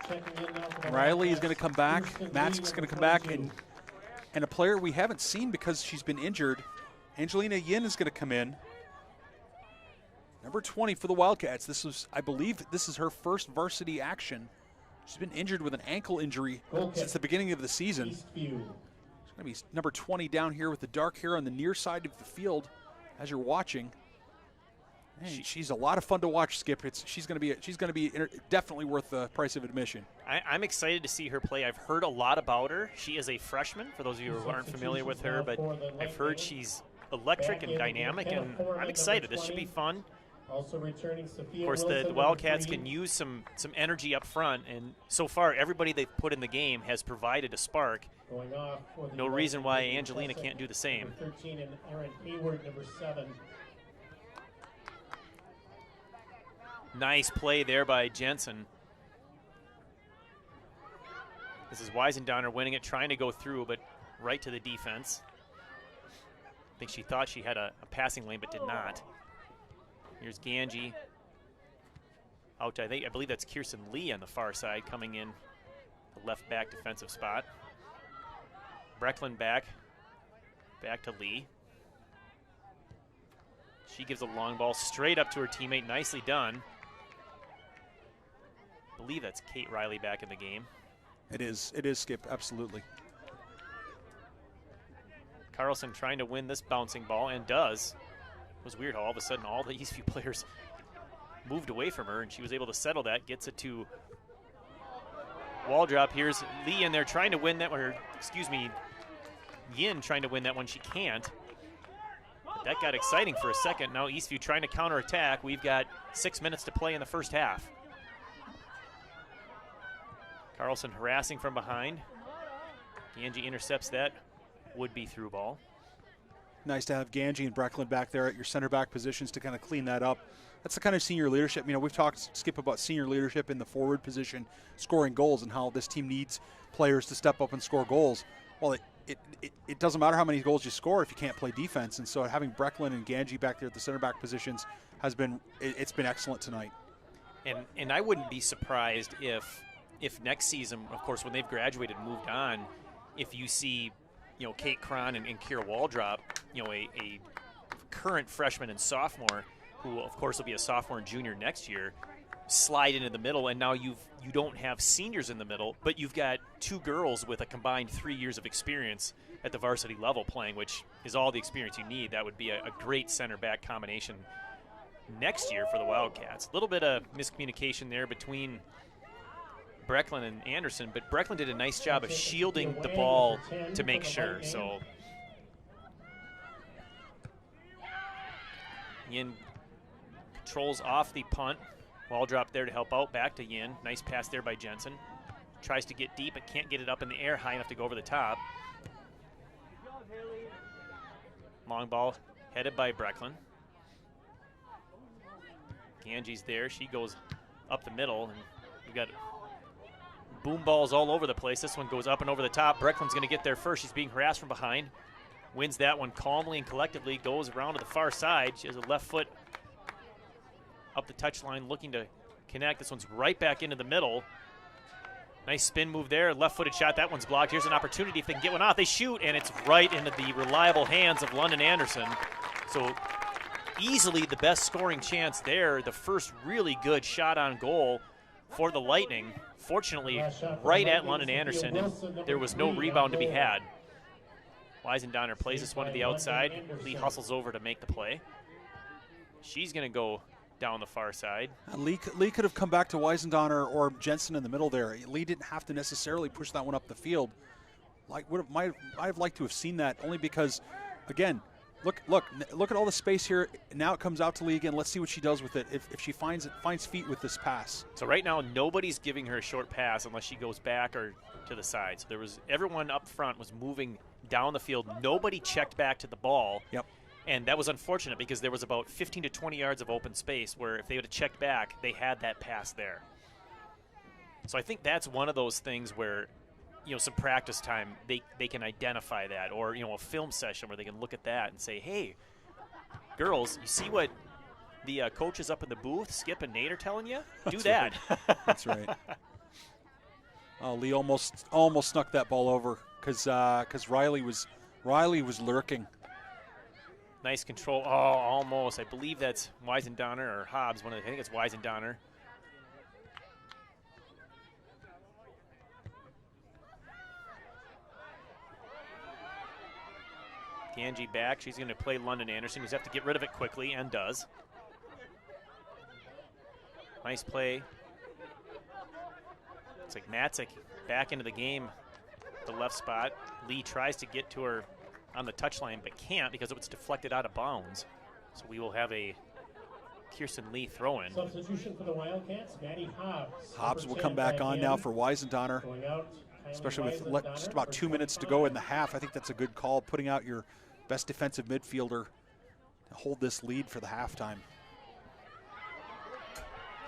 Checking in now for the Riley is Wildcats. going to come back. Kirsten Matski's Lee, going to come number back. 22. And a player we haven't seen because she's been injured, Angelina Yin is going to come in. Number 20 for the Wildcats. I believe this is her first varsity action. She's been injured with an ankle injury since the beginning of the season. Eastview. She's going to be number 20 down here with the dark hair on the near side of the field as you're watching. Hey, she's a lot of fun to watch, Skip. She's going to be definitely worth the price of admission. I'm excited to see her play. I've heard a lot about her. She is a freshman, for those of you who aren't familiar with her, but I've heard she's electric and dynamic, and I'm excited. This should be fun. Also returning Sophia Of course, Wilson, the Wildcats number 3. can use some energy up front, and so far everybody they've put in the game has provided a spark. Going off for the No reason why Angelina can't do the same. Number 13 and Erin Hayward, number 7. Nice play there by Jensen. This is Weisendowner winning it, trying to go through, but right to the defense. I think she thought she had a passing lane, but did not. Here's Ganji. Out, I believe that's Kirsten Lee on the far side coming in the left back defensive spot. Brecklin back to Lee. She gives a long ball straight up to her teammate. Nicely done. I believe that's Kate Riley back in the game. It is, Skip, absolutely. Carlson trying to win this bouncing ball, and does. It was weird how all of a sudden all the Eastview players moved away from her, and she was able to settle that, gets it to wall drop. Here's Lee in there trying to win that one, Yin trying to win that one. She can't. But that got exciting for a second. Now Eastview trying to counterattack. We've got 6 minutes to play in the first half. Carlson harassing from behind. Ganji intercepts that would-be through ball. Nice to have Ganji and Brecklin back there at your center back positions to kind of clean that up. That's the kind of senior leadership. We've talked, Skip, about senior leadership in the forward position, scoring goals, and how this team needs players to step up and score goals. Well, it doesn't matter how many goals you score if you can't play defense. And so having Brecklin and Ganji back there at the center back positions has been excellent tonight. And I wouldn't be surprised if next season, of course, when they've graduated and moved on, if you see, Kate Cron and Kira Waldrop, a current freshman and sophomore, who of course will be a sophomore and junior next year, slide into the middle, and now you don't have seniors in the middle, but you've got 2 girls with a combined 3 years of experience at the varsity level playing, which is all the experience you need. That would be a great center back combination next year for the Wildcats. A little bit of miscommunication there between Brecklin and Anderson, but Brecklin did a nice job of shielding the ball to make sure. So Yin controls off the punt. Ball drop there to help out. Back to Yin. Nice pass there by Jensen. Tries to get deep, but can't get it up in the air high enough to go over the top. Long ball headed by Brecklin. Ganji's there. She goes up the middle, and we've got boom balls all over the place. This one goes up and over the top. Brecklin's going to get there first. She's being harassed from behind. Wins that one calmly and collectively. Goes around to the far side. She has a left foot up the touchline looking to connect. This one's right back into the middle. Nice spin move there. Left-footed shot. That one's blocked. Here's an opportunity if they can get one off. They shoot, and it's right into the reliable hands of London Anderson. So easily the best scoring chance there. The first really good shot on goal for the Lightning. Fortunately, right at London Anderson, and there was no rebound to be had. Weisendonner plays this one to the outside. Lee hustles over to make the play. She's going to go down the far side. Lee could have come back to Weisendonner or Jensen in the middle there. Lee didn't have to necessarily push that one up the field. Might have liked to have seen that, only because, again, look at all the space here. Now it comes out to Lee again. Let's see what she does with it. If she finds feet with this pass. So right now nobody's giving her a short pass unless she goes back or to the side. So everyone up front was moving down the field. Nobody checked back to the ball. Yep. And that was unfortunate because there was about 15 to 20 yards of open space where if they would have checked back, they had that pass there. So I think that's one of those things where, some practice time, they can identify that, or, a film session where they can look at that and say, hey, girls, you see what the coaches up in the booth, Skip and Nate, are telling you? Do that. Right. That's right. Oh, Lee almost snuck that ball over because Riley was lurking. Nice control. Oh, almost. I believe that's Weisendonner or Hobbs. I think it's Weisendonner. Ganji back. She's going to play London Anderson. He's have to get rid of it quickly, and does. Nice play. It's like Matzik back into the game, the left spot. Lee tries to get to her on the touchline, but can't because it was deflected out of bounds. So we will have a Kirsten Lee throw-in. Substitution for the Wildcats, Maddie Hobbs. Hobbs will come back on now for Weisendonner, especially with just about 2 minutes to go in the half. I think that's a good call, putting out your best defensive midfielder to hold this lead for the halftime.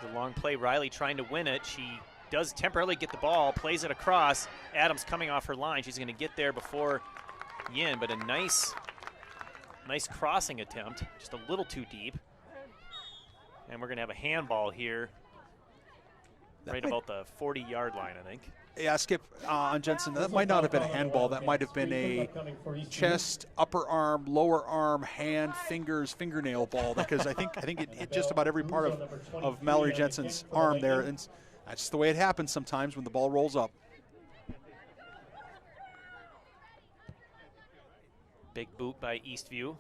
The long play, Riley trying to win it. She does temporarily get the ball, plays it across. Adams coming off her line. She's going to get there before Yin, but a nice crossing attempt, just a little too deep. And we're going to have a handball here right about the 40-yard line, I think. Yeah, Skip, on Jensen, that might not have been a handball. That might have been a chest, upper arm, lower arm, hand, fingers, fingernail ball, because I think it hit just about every part of Mallory Jensen's arm there. And that's just the way it happens sometimes when the ball rolls up. Big boot by Eastview.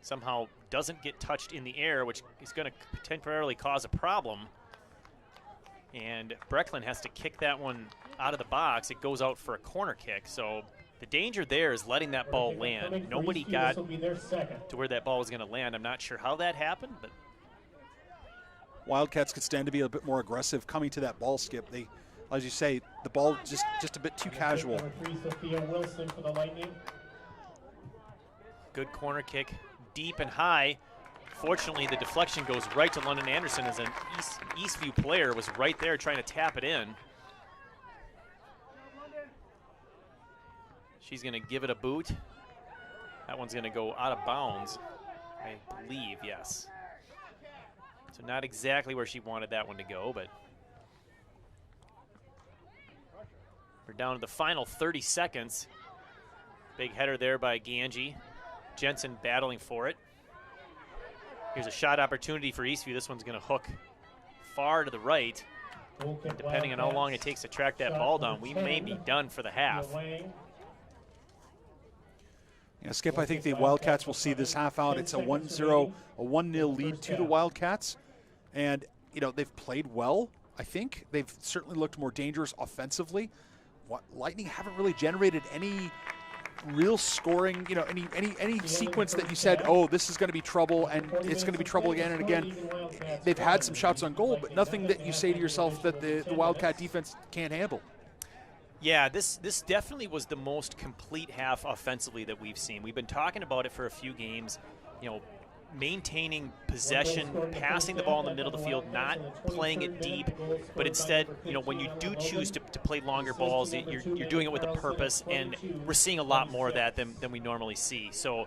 Somehow doesn't get touched in the air, which is going to temporarily cause a problem. And Brecklin has to kick that one out of the box. It goes out for a corner kick. So the danger there is letting that ball land. Nobody got to where that ball was going to land. I'm not sure how that happened, but Wildcats could stand to be a bit more aggressive coming to that ball, Skip. They, as you say, the ball just a bit too casual. Good corner kick, deep and high. Fortunately, the deflection goes right to London Anderson as an Eastview player was right there trying to tap it in. She's going to give it a boot. That one's going to go out of bounds, I believe, yes. So not exactly where she wanted that one to go, but we're down to the final 30 seconds. Big header there by Ganji. Jensen battling for it. Here's a shot opportunity for Eastview. This one's going to hook far to the right. And depending on how long it takes to track that ball down, we may be done for the half. Yeah, Skip, I think the Wildcats will see this half out. It's a 1-0, a 1-0 lead to the Wildcats. And, they've played well, I think. They've certainly looked more dangerous offensively. Lightning haven't really generated any real scoring, any sequence that you said, oh, this is going to be trouble and it's going to be trouble again and again. They've had some shots on goal, but nothing that you say to yourself that the Wildcat defense can't handle. Yeah, this definitely was the most complete half offensively that we've seen. We've been talking about it for a few games, maintaining possession, passing the ball in the middle of the field, not playing it deep, but instead, when you do choose to play longer balls, you're doing it with a purpose, and we're seeing a lot more of that than we normally see. So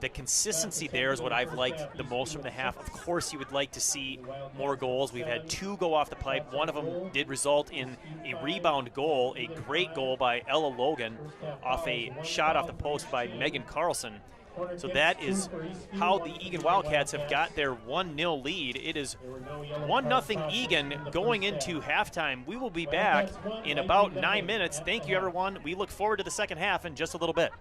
the consistency there is what I've liked the most from the half. Of course, you would like to see more goals. We've had 2 go off the pipe. One of them did result in a rebound goal, a great goal by Ella Logan off a shot off the post by Megan Carlson. So that is how the Eagan Wildcats have got their 1-0 lead. It is 1-0 Eagan going into halftime. We will be back in about 9 minutes. Thank you, everyone. We look forward to the second half in just a little bit.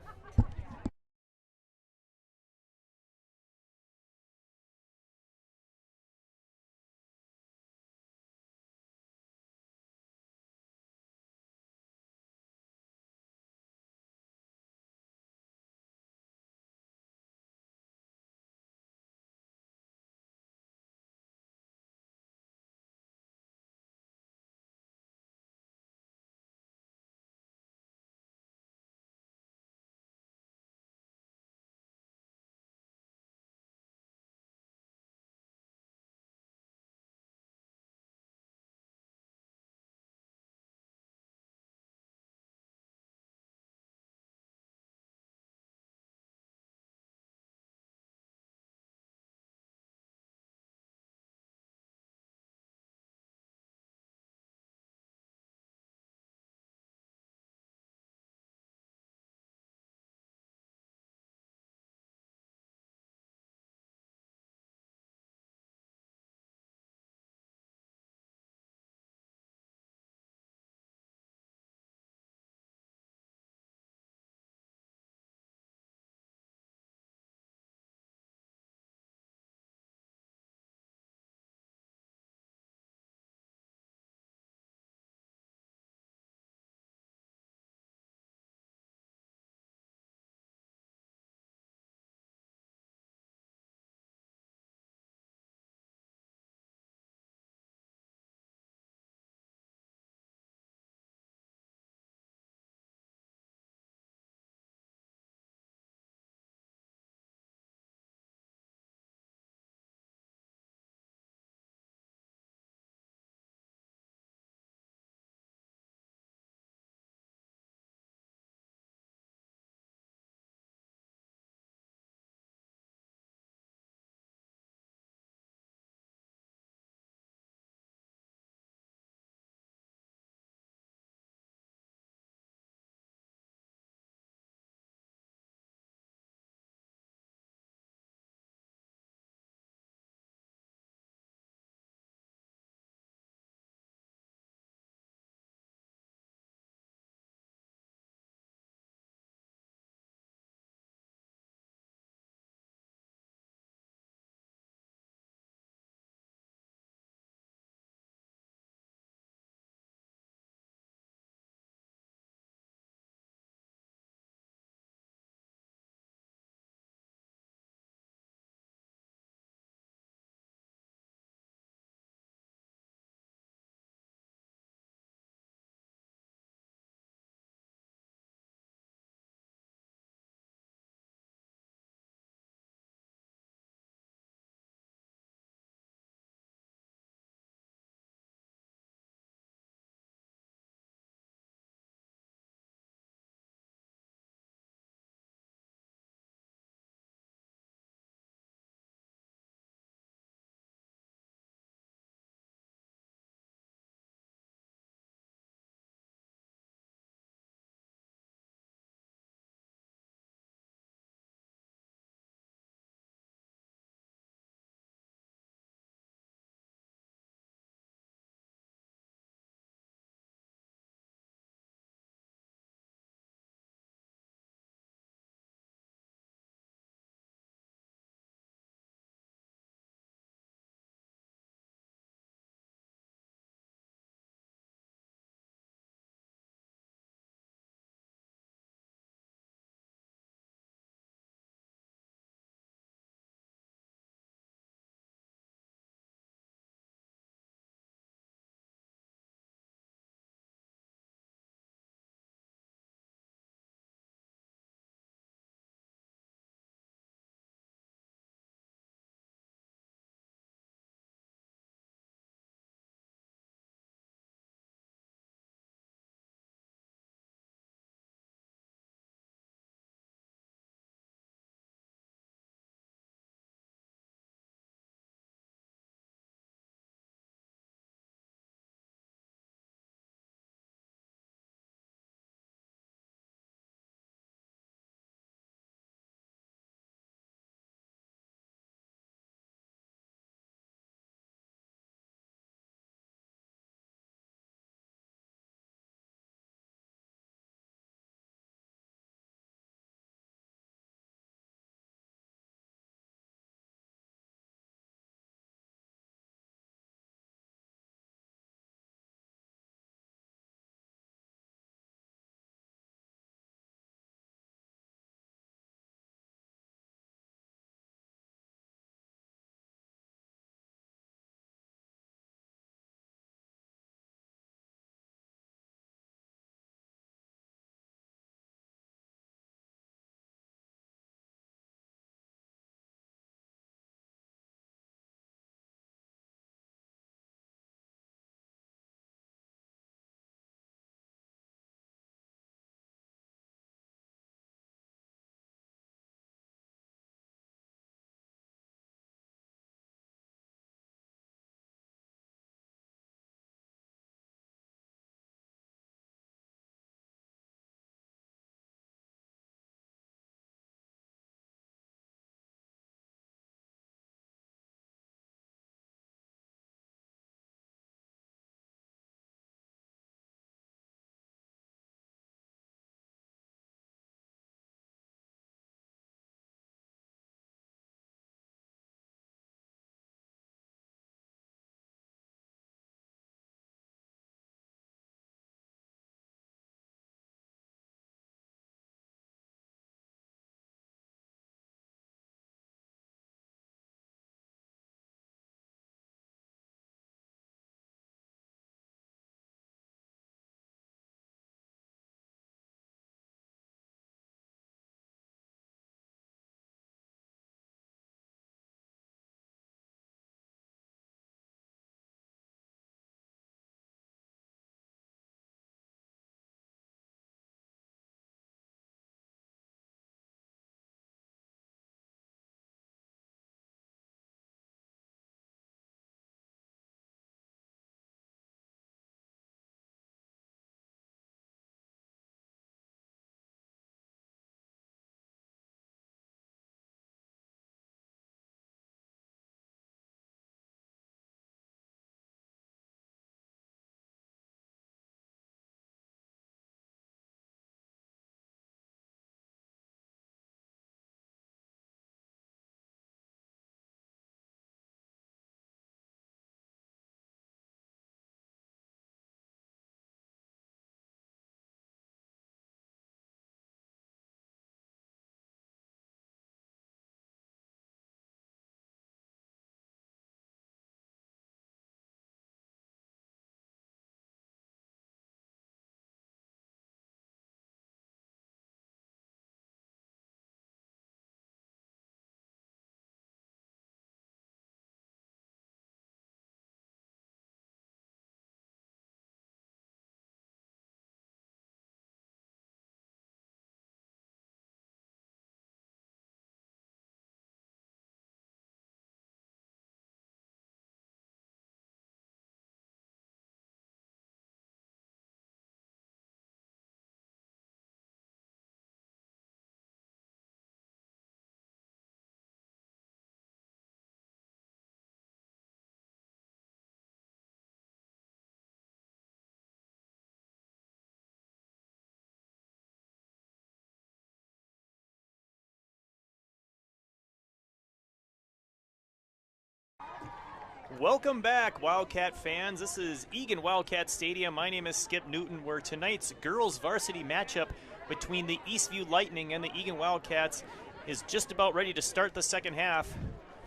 Welcome back, Wildcat fans. This is Eagan Wildcat Stadium. My name is Skip Newton, where tonight's girls varsity matchup between the Eastview Lightning and the Eagan Wildcats is just about ready to start the second half.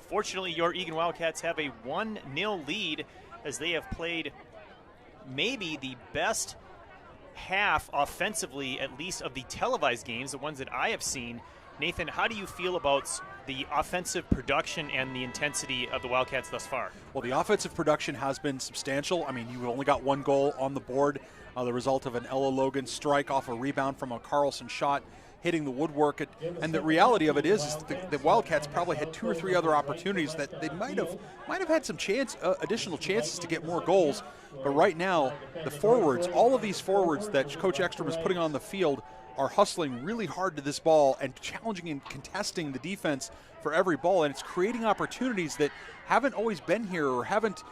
Fortunately, your Eagan Wildcats have a 1-0 lead as they have played maybe the best half offensively, at least of the televised games, the ones that I have seen. Nathan, how do you feel about the offensive production and the intensity of the Wildcats thus far? Well, the offensive production has been substantial. I mean, you only got one goal on the board, the result of an Ella Logan strike off a rebound from a Carlson shot hitting the woodwork. And the reality of it is the Wildcats probably had 2 or 3 other opportunities that they might have had some additional chances to get more goals. But right now, the forwards, all of these forwards that Coach Ekstrom is putting on the field are hustling really hard to this ball and challenging and contesting the defense for every ball, and it's creating opportunities that haven't always been here or haven't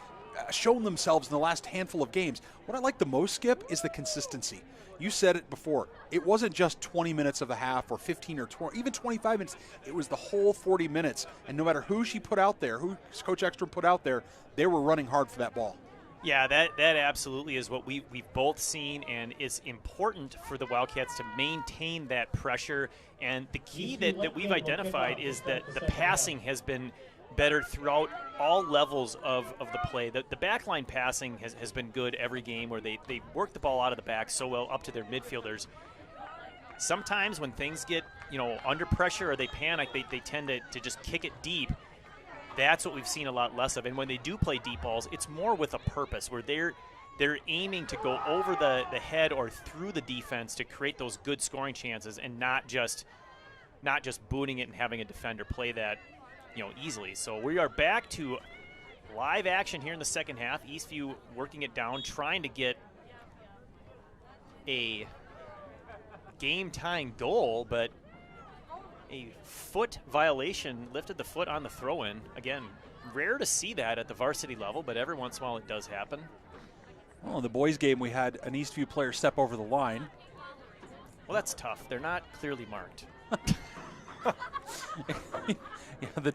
shown themselves in the last handful of games. What I like the most, Skip, is the consistency. You said it before. It wasn't just 20 minutes of the half or 15 or 20, even 25 minutes. It was the whole 40 minutes, and no matter who she put out there, who Coach Ekstrom put out there, they were running hard for that ball. Yeah, that absolutely is what we've both seen, and it's important for the Wildcats to maintain that pressure. And the key that we've identified is that the passing has been better throughout all levels of the play. The backline passing has been good every game, where they work the ball out of the back so well up to their midfielders. Sometimes when things get under pressure or they panic, they tend to just kick it deep. That's what we've seen a lot less of. And when they do play deep balls, it's more with a purpose, where they're aiming to go over the head or through the defense to create those good scoring chances, and not just booting it and having a defender play that easily. So we are back to live action here in the second half. Eastview working it down, trying to get a game-tying goal, but a foot violation lifted the foot on the throw-in. Again, rare to see that at the varsity level, but every once in a while it does happen. Well, in the boys' game, we had an Eastview player step over the line. Well, that's tough. They're not clearly marked. Yeah,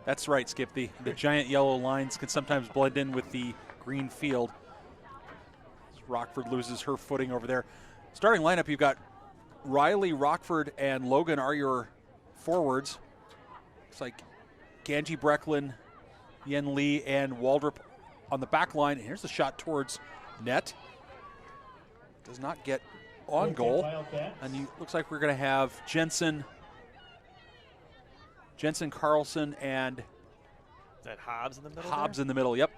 that's right, Skip. The giant yellow lines can sometimes blend in with the green field. Rockford loses her footing over there. Starting lineup, you've got Riley, Rockford, and Logan are your forwards. It's like Ganji Brecklin, Yen Lee, and Waldrop on the back line. And here's the shot towards net. Does not get on goal. And looks like we're going to have Jensen, Carlson, and is that Hobbs in the middle? Hobbs there? In the middle, yep.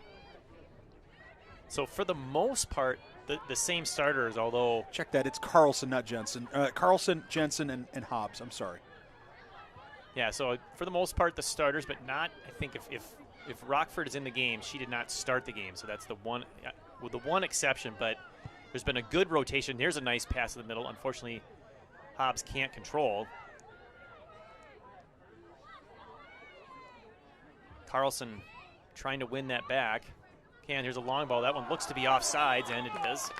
So for the most part, the same starters, although... Check that, it's Carlson, not Jensen. Carlson, Jensen, and Hobbs, I'm sorry. Yeah, so for the most part, the starters, but not, I think if Rockford is in the game, she did not start the game. So that's the one exception, but there's been a good rotation. Here's a nice pass in the middle. Unfortunately, Hobbs can't control. Carlson trying to win that back. And here's a long ball. That one looks to be offsides, and it is.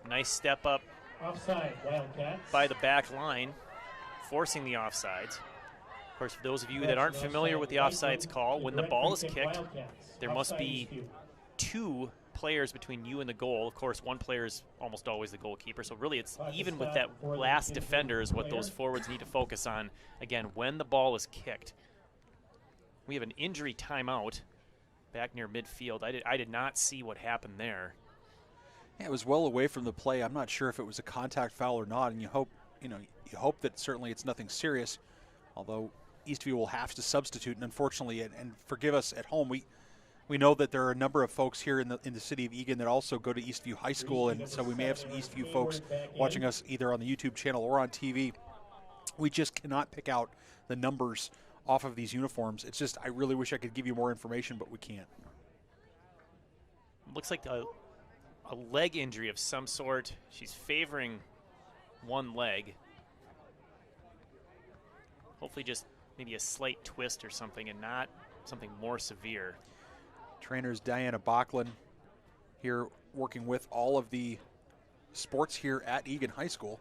Nice step up Offside, Wildcats. by the back line, forcing the offsides. Of course, for those of you that aren't familiar with the offsides call, when the ball is kicked, there must be 2 players between you and the goal. Of course, one player is almost always the goalkeeper, so really it's even with that last defender is what those forwards need to focus on, again, when the ball is kicked. We have an injury timeout back near midfield. I did not see what happened there. Yeah, it was well away from the play. I'm not sure if it was a contact foul or not, and you hope that certainly it's nothing serious, although Eastview will have to substitute, and unfortunately, and forgive us at home, we know that there are a number of folks here in the city of Eagan that also go to Eastview High School, and so we may have some Eastview folks watching us either on the YouTube channel or on TV. We just cannot pick out the numbers off of these uniforms. It's just, I really wish I could give you more information, but we can't. Looks like a leg injury of some sort. She's favoring one leg. Hopefully just maybe a slight twist or something, and not something more severe. Trainers Diana Backlund here working with all of the sports here at Eagan High School.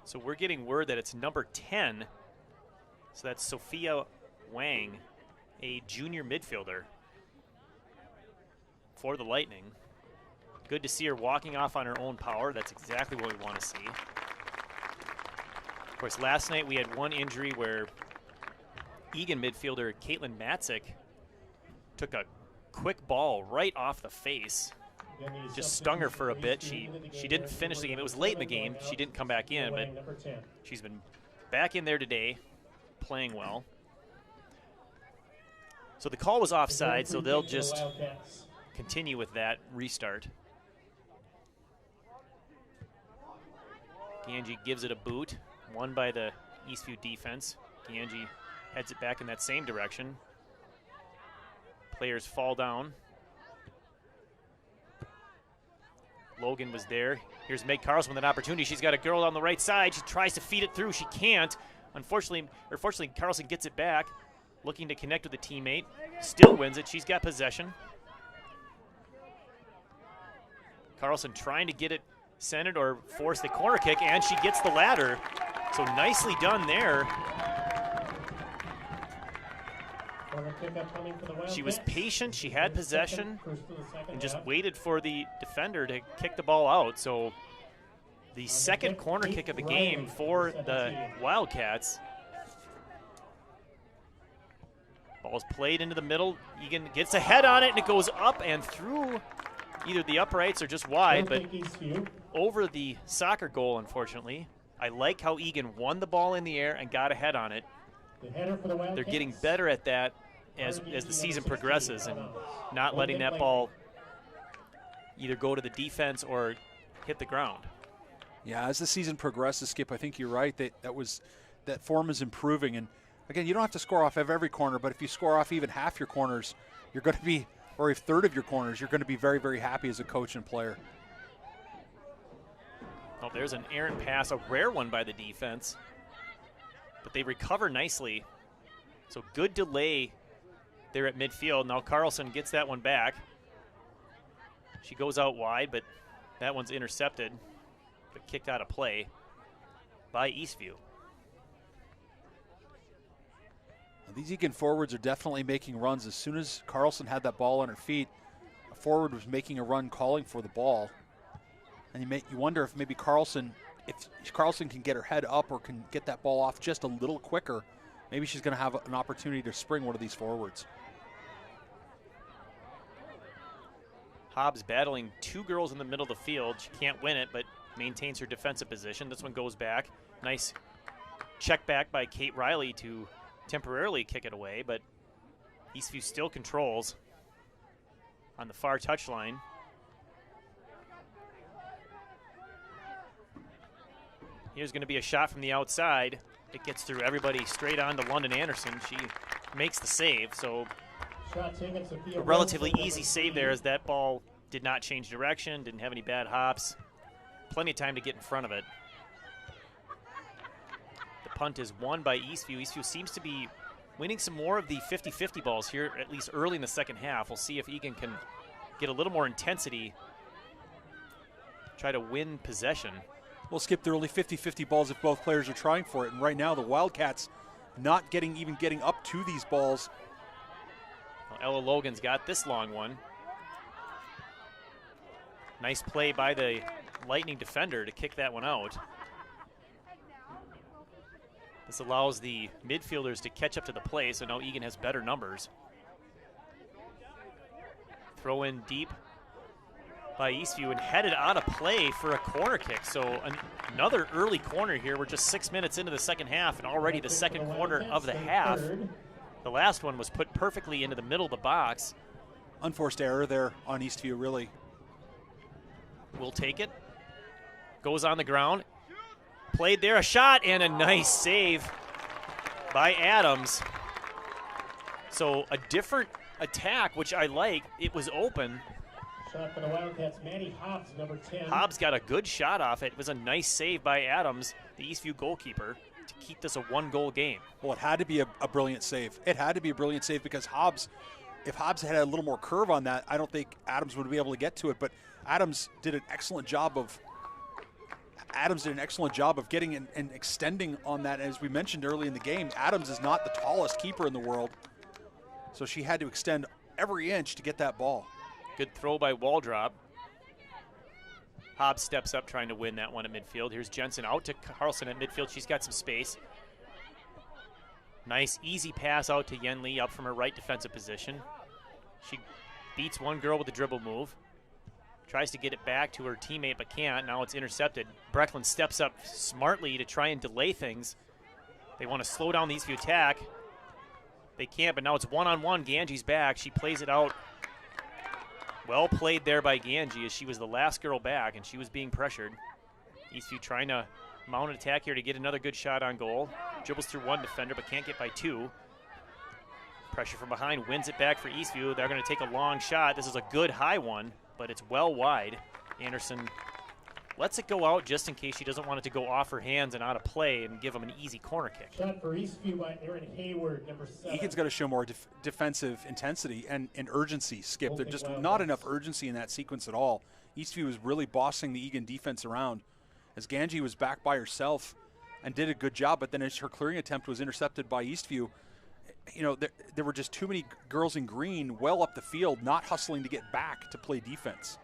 So we're getting word that it's number 10. So that's Sophia Wang a junior midfielder for the Lightning. Good to see her walking off on her own power. That's exactly what we want to see. Of course, last night we had one injury where Eagan midfielder Caitlin Matzik took a quick ball right off the face. Just stung her for a bit. She didn't finish the game. It was late in the game. She didn't come back in, but she's been back in there today, playing well. So the call was offside, so they'll just continue with that restart. Ganji gives it a boot, won by the Eastview defense. Ganji heads it back in that same direction. Players fall down. Logan was there. Here's Meg Carlson with an opportunity. She's got a girl on the right side. She tries to feed it through. She can't. Fortunately, Carlson gets it back, looking to connect with a teammate. Still wins it. She's got possession. Carlson trying to get it centered or force the corner kick, and she gets the ladder. So nicely done there. She was patient, she had possession, and just waited for the defender to kick the ball out. So the second corner kick of the game for the Wildcats. Ball's played into the middle. Eagan gets a head on it, and it goes up and through either the uprights or just wide, but over the soccer goal, unfortunately. I like how Eagan won the ball in the air and got a head on it. They're getting better at that as the season progresses and not letting that ball either go to the defense or hit the ground. Yeah, as the season progresses, Skip, I think you're right. That form is improving. And again, you don't have to score off of every corner, but if you score off even half your corners, you're going to be, or a third of your corners, you're going to be very, very happy as a coach and player. Oh, there's an errant pass, a rare one by the defense. But they recover nicely. So good delay there at midfield. Now Carlson gets that one back. She goes out wide, but that one's intercepted, but kicked out of play by Eastview. These Eagan forwards are definitely making runs. As soon as Carlson had that ball on her feet, a forward was making a run calling for the ball. And you wonder if maybe Carlson can get her head up or can get that ball off just a little quicker, maybe she's going to have an opportunity to spring one of these forwards. Hobbs battling two girls in the middle of the field. She can't win it, but maintains her defensive position. This one goes back. Nice check back by Kate Riley to temporarily kick it away, but Eastview still controls on the far touchline. Here's going to be a shot from the outside. It gets through everybody straight on to London Anderson. She makes the save, so a relatively easy save there as that ball did not change direction, didn't have any bad hops. Plenty of time to get in front of it. The punt is won by Eastview. Eastview seems to be winning some more of the 50-50 balls here, at least early in the second half. We'll see if Eagan can get a little more intensity, try to win possession. We'll skip the early 50-50 balls if both players are trying for it. And right now, the Wildcats not even getting up to these balls. Well, Ella Logan's got this long one. Nice play by the Lightning defender to kick that one out. This allows the midfielders to catch up to the play, so now Eagan has better numbers. Throw in deep by Eastview and headed out of play for a corner kick. So another early corner here. We're just 6 minutes into the second half and already the second corner of the half. The last one was put perfectly into the middle of the box. Unforced error there on Eastview, really. We'll take it. Goes on the ground. Played there, a shot, and a nice save by Adams. So a different attack, which I like. It was open. Shot for the Wildcats, Maddie Hobbs, number 10. Hobbs got a good shot off it. It was a nice save by Adams, the Eastview goalkeeper, to keep this a one-goal game. Well, it had to be a brilliant save. It had to be a brilliant save because Hobbs, if Hobbs had a little more curve on that, I don't think Adams would be able to get to it. But Adams did an excellent job of getting and extending on that. As we mentioned early in the game, Adams is not the tallest keeper in the world. So she had to extend every inch to get that ball. Good throw by Waldrop. Hobbs steps up trying to win that one at midfield. Here's Jensen out to Carlson at midfield. She's got some space. Nice, easy pass out to Yen Lee up from her right defensive position. She beats one girl with a dribble move. Tries to get it back to her teammate, but can't. Now it's intercepted. Brecklin steps up smartly to try and delay things. They want to slow down the Eastview attack. They can't, but now it's one-on-one. Ganji's back. She plays it out. Well played there by Ganji, as she was the last girl back, and she was being pressured. Eastview trying to mount an attack here to get another good shot on goal. Dribbles through one defender, but can't get by two. Pressure from behind, wins it back for Eastview. They're going to take a long shot. This is a good high one, but it's well wide. Anderson lets it go out just in case she doesn't want it to go off her hands and out of play and give them an easy corner kick. Shot for Eastview by Aaron Hayward, number 7. Egan's got to show more defensive intensity and urgency, Skip. There's just not enough urgency in that sequence at all. Eastview was really bossing the Egan defense around as Ganji was back by herself and did a good job, but then as her clearing attempt was intercepted by Eastview, you know, there were just too many girls in green well up the field, not hustling to get back to play defense.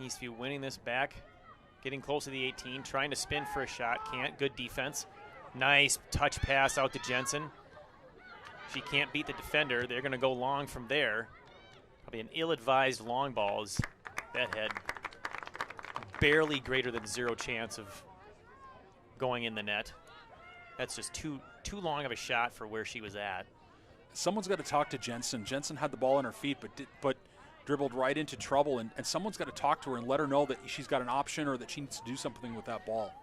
Eastview winning this back, getting close to the 18, trying to spin for a shot, can't. Good defense. Nice touch pass out to Jensen. She can't beat the defender. They're going to go long from there. Probably an ill-advised long ball as that had barely greater than zero chance of going in the net. That's just too long of a shot for where she was at. Someone's got to talk to Jensen. Jensen had the ball on her feet, but dribbled right into trouble, and someone's got to talk to her and let her know that she's got an option or that she needs to do something with that ball.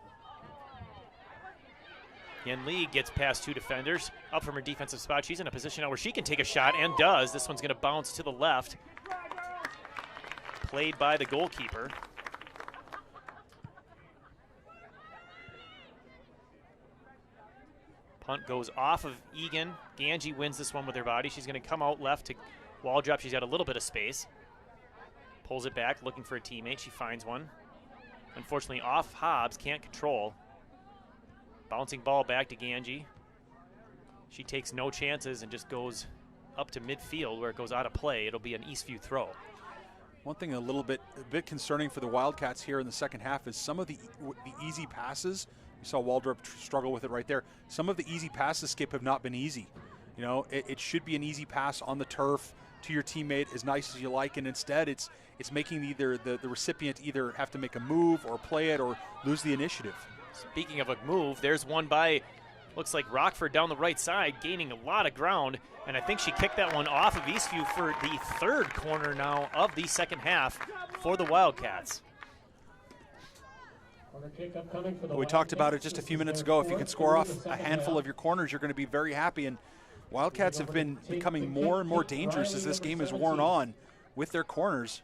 Yen Lee gets past two defenders, up from her defensive spot. She's in a position now where she can take a shot and does. This one's going to bounce to the left. Played by the goalkeeper. Punt goes off of Eagan. Ganji wins this one with her body. She's going to come out left to Waldrop. She's got a little bit of space. Pulls it back, looking for a teammate. She finds one. Unfortunately, off Hobbs, can't control. Bouncing ball back to Ganji. She takes no chances and just goes up to midfield where it goes out of play. It'll be an Eastview throw. One thing a bit concerning for the Wildcats here in the second half is some of the easy passes. You saw Waldrop struggle with it right there. Some of the easy passes, Skip, have not been easy. You know, it should be an easy pass on the turf to your teammate as nice as you like, and instead it's making either the recipient either have to make a move or play it or lose the initiative. Speaking of a move, there's one by, looks like Rockford down the right side, gaining a lot of ground, and I think she kicked that one off of Eastview for the third corner now of the second half for the Wildcats. We talked about it just a few minutes ago. If you can score off a handful of your corners, you're going to be very happy, and Wildcats have been becoming more and more dangerous as this game has worn on with their corners.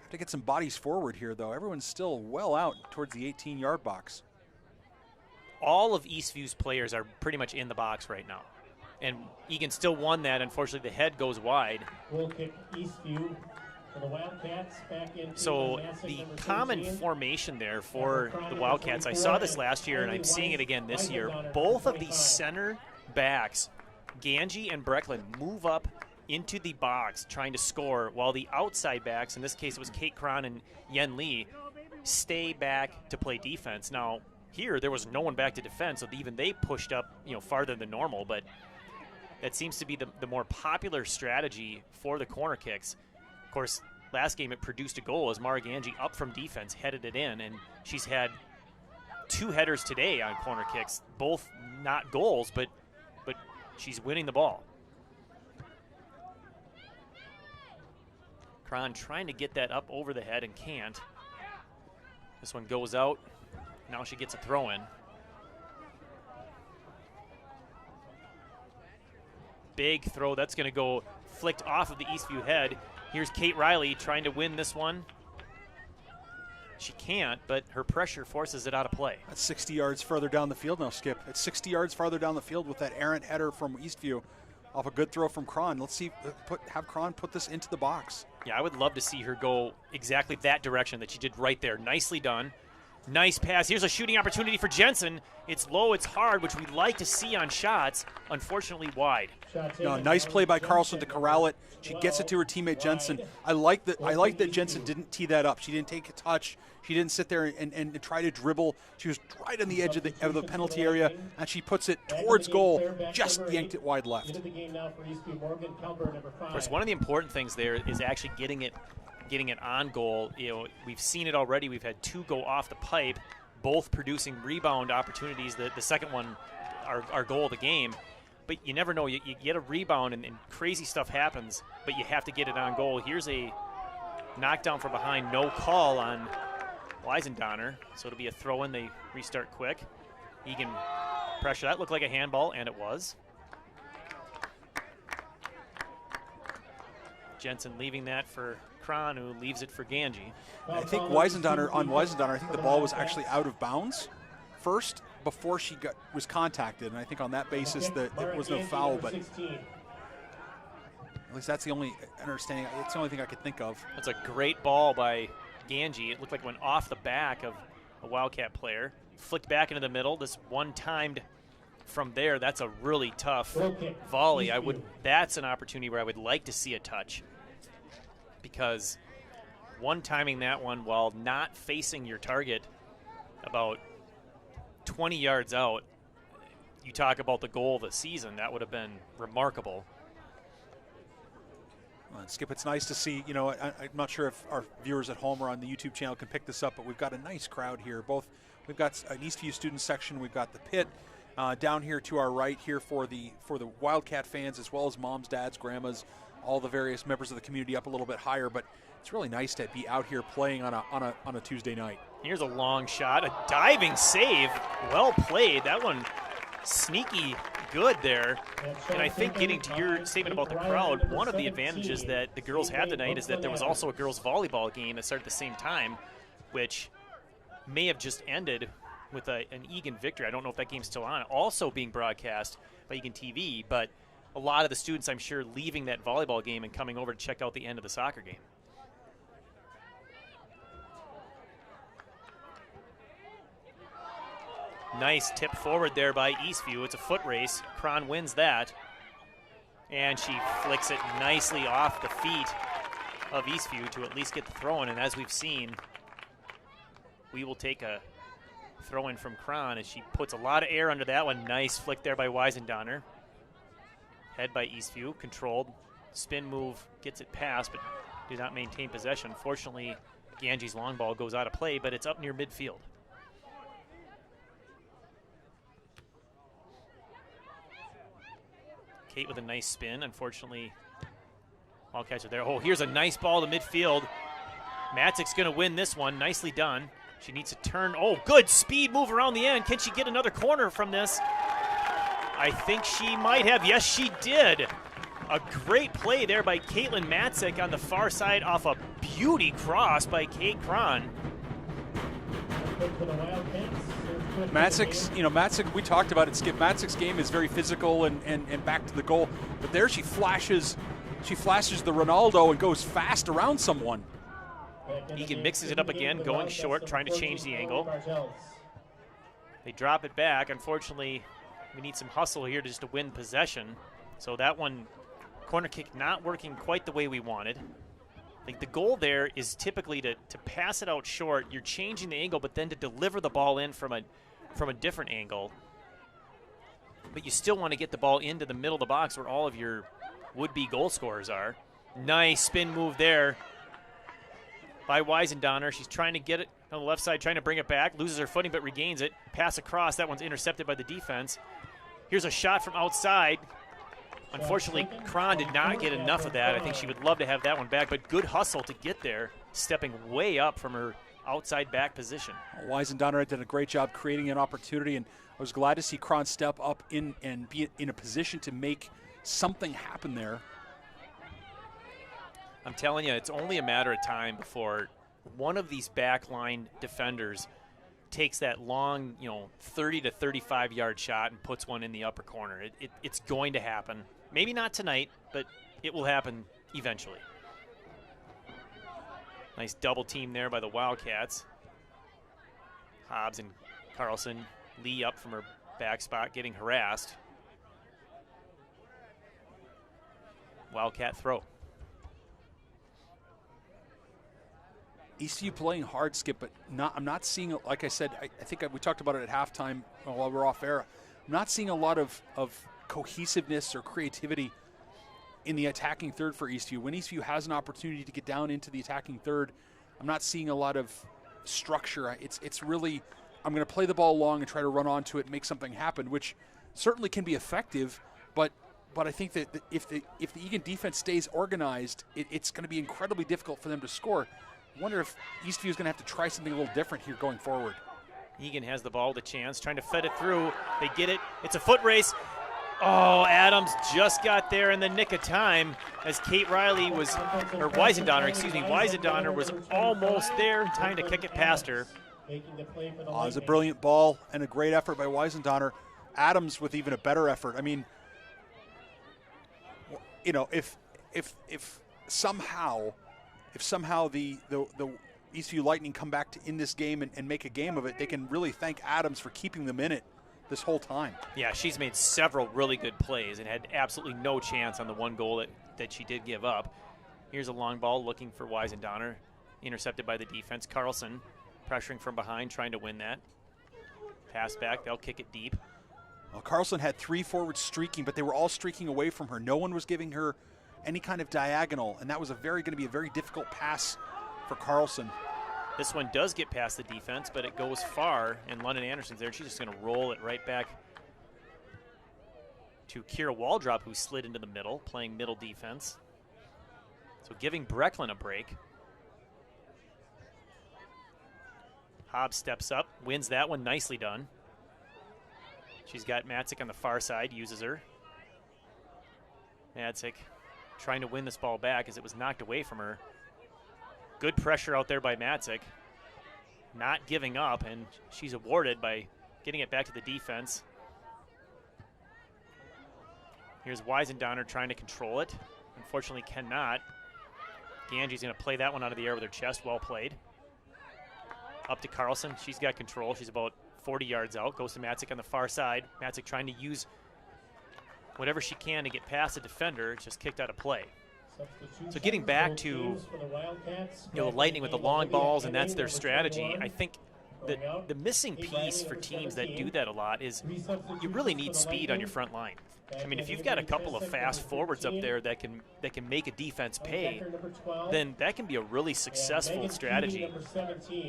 Have to get some bodies forward here, though. Everyone's still well out towards the 18-yard box. All of Eastview's players are pretty much in the box right now. And Eagan still won that. Unfortunately, the head goes wide. Goal kick Eastview for the Wildcats back in. So the common formation there for the Wildcats, I saw this last year and I'm seeing it again this year. Both of the center backs, Ganji and Brecklin, move up into the box trying to score, while the outside backs, in this case it was Kate Cron and Yen Lee, stay back to play defense. Now, here, there was no one back to defend, so even they pushed up, farther than normal. But that seems to be the more popular strategy for the corner kicks. Of course, last game it produced a goal as Mara Ganji up from defense headed it in, and she's had 2 headers today on corner kicks, both not goals, but she's winning the ball. Cron trying to get that up over the head and can't. This one goes out. Now she gets a throw in. Big throw. That's going to go flicked off of the Eastview head. Here's Kate Riley trying to win this one. She can't, but her pressure forces it out of play. That's 60 yards further down the field now, Skip. It's 60 yards farther down the field with that errant header from Eastview off a good throw from Cron. Let's see, have Cron put this into the box. Yeah, I would love to see her go exactly that direction that she did right there. Nicely done. Nice pass. Here's a shooting opportunity for Jensen. It's low, it's hard, which we'd like to see on shots. Unfortunately, wide. No, nice play by Carlson to corral it. She gets it to her teammate Jensen. I like that Jensen didn't tee that up. She didn't take a touch. She didn't sit there and try to dribble. She was right on the edge of the penalty area, and she puts it towards goal. Just yanked it wide left. Of course, one of the important things there is actually getting it on goal. You know, we've seen it already. We've had 2 go off the pipe, both producing rebound opportunities. The second one, our goal of the game. But you never know. You get a rebound and crazy stuff happens, but you have to get it on goal. Here's a knockdown from behind, no call on Weisendonner. So it'll be a throw-in. They restart quick. Eagan pressure. That looked like a handball, and it was. Jensen leaving that for Kron, who leaves it for Ganji. I think Weisendonner, I think the ball was actually out of bounds first before she was contacted, and I think on that basis that there was no foul, but at least that's the only understanding. It's the only thing I could think of. That's a great ball by Ganji. It looked like it went off the back of a Wildcat player. Flicked back into the middle. This one timed from there. That's a really tough volley. That's an opportunity where I would like to see a touch, because one timing that one while not facing your target about 20 yards out, you talk about the goal of the season, that would have been remarkable. Well, Skip, it's nice to see, you know, I'm not sure if our viewers at home or on the YouTube channel can pick this up, but we've got a nice crowd here. We've got an Eastview student section, we've got the pit down here to our right here for the Wildcat fans, as well as moms, dads, grandmas, all the various members of the community up a little bit higher, but it's really nice to be out here playing on a Tuesday night. Here's a long shot, a diving save, well played. That one sneaky good there. And I think getting to your statement about the crowd, one of the advantages that the girls had tonight is that there was also a girls volleyball game that started at the same time, which may have just ended with an Eagan victory. I don't know if that game's still on, also being broadcast by Eagan TV, but a lot of the students, I'm sure, leaving that volleyball game and coming over to check out the end of the soccer game. Nice tip forward there by Eastview. It's a foot race. Kron wins that. And she flicks it nicely off the feet of Eastview to at least get the throw-in. And as we've seen, we will take a throw-in from Kron as she puts a lot of air under that one. Nice flick there by Weisendonner. Head by Eastview, controlled. Spin move, gets it past, but did not maintain possession. Fortunately, Ganji's long ball goes out of play, but it's up near midfield. Kate with a nice spin. Unfortunately, Wildcats are there. Oh, here's a nice ball to midfield. Matzik's going to win this one. Nicely done. She needs to turn. Oh, good speed move around the end. Can she get another corner from this? I think she might have. Yes, she did. A great play there by Caitlin Matzik on the far side off a beauty cross by Kate Kron. Matzik, we talked about it, Skip. Matzik's game is very physical and back to the goal. But there she flashes the Ronaldo and goes fast around someone. Eagan mixes it up again, going short, trying to change the angle. They drop it back. Unfortunately, we need some hustle here just to win possession. So that one, corner kick not working quite the way we wanted. I think the goal there is typically to pass it out short. You're changing the angle, but then to deliver the ball in from a different angle. But you still want to get the ball into the middle of the box where all of your would-be goal scorers are. Nice spin move there by Weisendonner. She's trying to get it on the left side, trying to bring it back. Loses her footing, but regains it. Pass across. That one's intercepted by the defense. Here's a shot from outside. Unfortunately, Kron did not get enough of that. I think she would love to have that one back, but good hustle to get there, stepping way up from her outside back position. Weisendonner did a great job creating an opportunity, and I was glad to see Kron step up in and be in a position to make something happen there. I'm telling you, it's only a matter of time before one of these backline defenders takes that long, 30 to 35 yard shot and puts one in the upper corner. It's going to happen. Maybe not tonight, but it will happen eventually. Nice double team there by the Wildcats. Hobbs and Carlson. Lee up from her back spot, getting harassed. Wildcat throw. Eastview playing hard, Skip, but I'm not seeing, like I said, I think we talked about it at halftime while we're off air. I'm not seeing a lot of cohesiveness or creativity in the attacking third for Eastview. When Eastview has an opportunity to get down into the attacking third, I'm not seeing a lot of structure. It's really, I'm going to play the ball long and try to run onto it and make something happen, which certainly can be effective, but I think that if the Eagan defense stays organized, it's going to be incredibly difficult for them to score. I wonder if Eastview is going to have to try something a little different here going forward. Eagan has the ball, the chance, trying to fed it through. They get it. It's a foot race. Oh, Adams just got there in the nick of time as Kate Riley was, or Weisendonner was almost there in time to kick it past her. It was a brilliant ball and a great effort by Weisendonner. Adams with even a better effort. I mean, you know, if somehow the Eastview Lightning come back in this game and make a game of it, they can really thank Adams for keeping them in it this whole time. Yeah, she's made several really good plays and had absolutely no chance on the one goal that she did give up. Here's a long ball looking for Weisendonner, intercepted by the defense. Carlson pressuring from behind, trying to win that. Pass back, they'll kick it deep. Well, Carlson had 3 forwards streaking, but they were all streaking away from her. No one was giving her any kind of diagonal, and that was going to be a very difficult pass for Carlson. This one does get past the defense, but it goes far, and London Anderson's there. She's just going to roll it right back to Kira Waldrop, who slid into the middle, playing middle defense. So giving Brecklin a break. Hobbs steps up, wins that one, nicely done. She's got Matzik on the far side, uses her. Matzik trying to win this ball back as it was knocked away from her. Good pressure out there by Matzik. Not giving up, and she's awarded by getting it back to the defense. Here's Weisendonner trying to control it. Unfortunately cannot. Ganji's going to play that one out of the air with her chest. Well played. Up to Carlson. She's got control. She's about 40 yards out. Goes to Matzik on the far side. Matzik trying to use whatever she can to get past the defender. It's just kicked out of play. So getting back to the Lightning with the long balls, and that's their strategy, I think the missing piece for teams that do that a lot is you really need speed on your front line. I mean, if you've got a couple of fast forwards up there that can make a defense pay, then that can be a really successful strategy.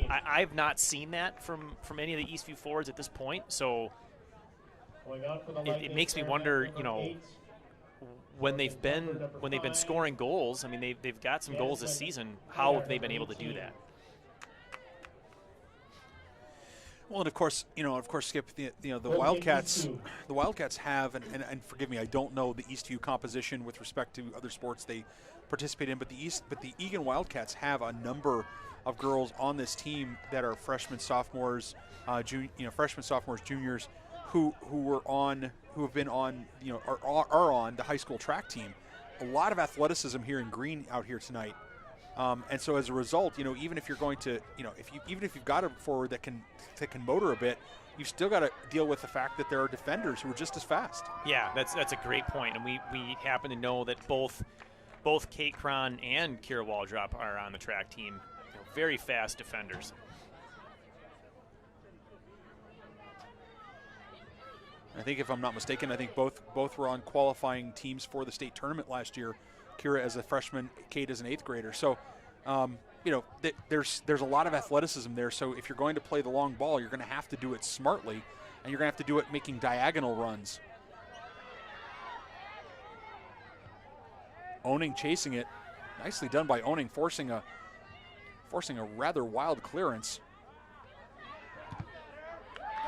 I've not seen that from any of the Eastview forwards at this point, so it makes me wonder, you know, when they've been scoring goals. I mean, they've got some goals this season. How have they been able to do that? Well, and of course, Skip, the Wildcats have, and forgive me, I don't know the Eastview composition with respect to other sports they participate in, but the Eagan Wildcats have a number of girls on this team that are freshmen, sophomores, juniors, who have been on, are on the high school track team. A lot of athleticism here in green out here tonight. And so as a result, even if you're going to, even if you've got a forward that can motor a bit, you've still got to deal with the fact that there are defenders who are just as fast. Yeah, that's a great point. And we happen to know that both Kate Cron and Kira Waldrop are on the track team. Very fast defenders. I think, if I'm not mistaken, I think both were on qualifying teams for the state tournament last year. Kira as a freshman, Kate as an 8th grader. So, there's a lot of athleticism there. So if you're going to play the long ball, you're going to have to do it smartly, and you're going to have to do it making diagonal runs. Owning chasing it, nicely done by Owning, forcing a rather wild clearance.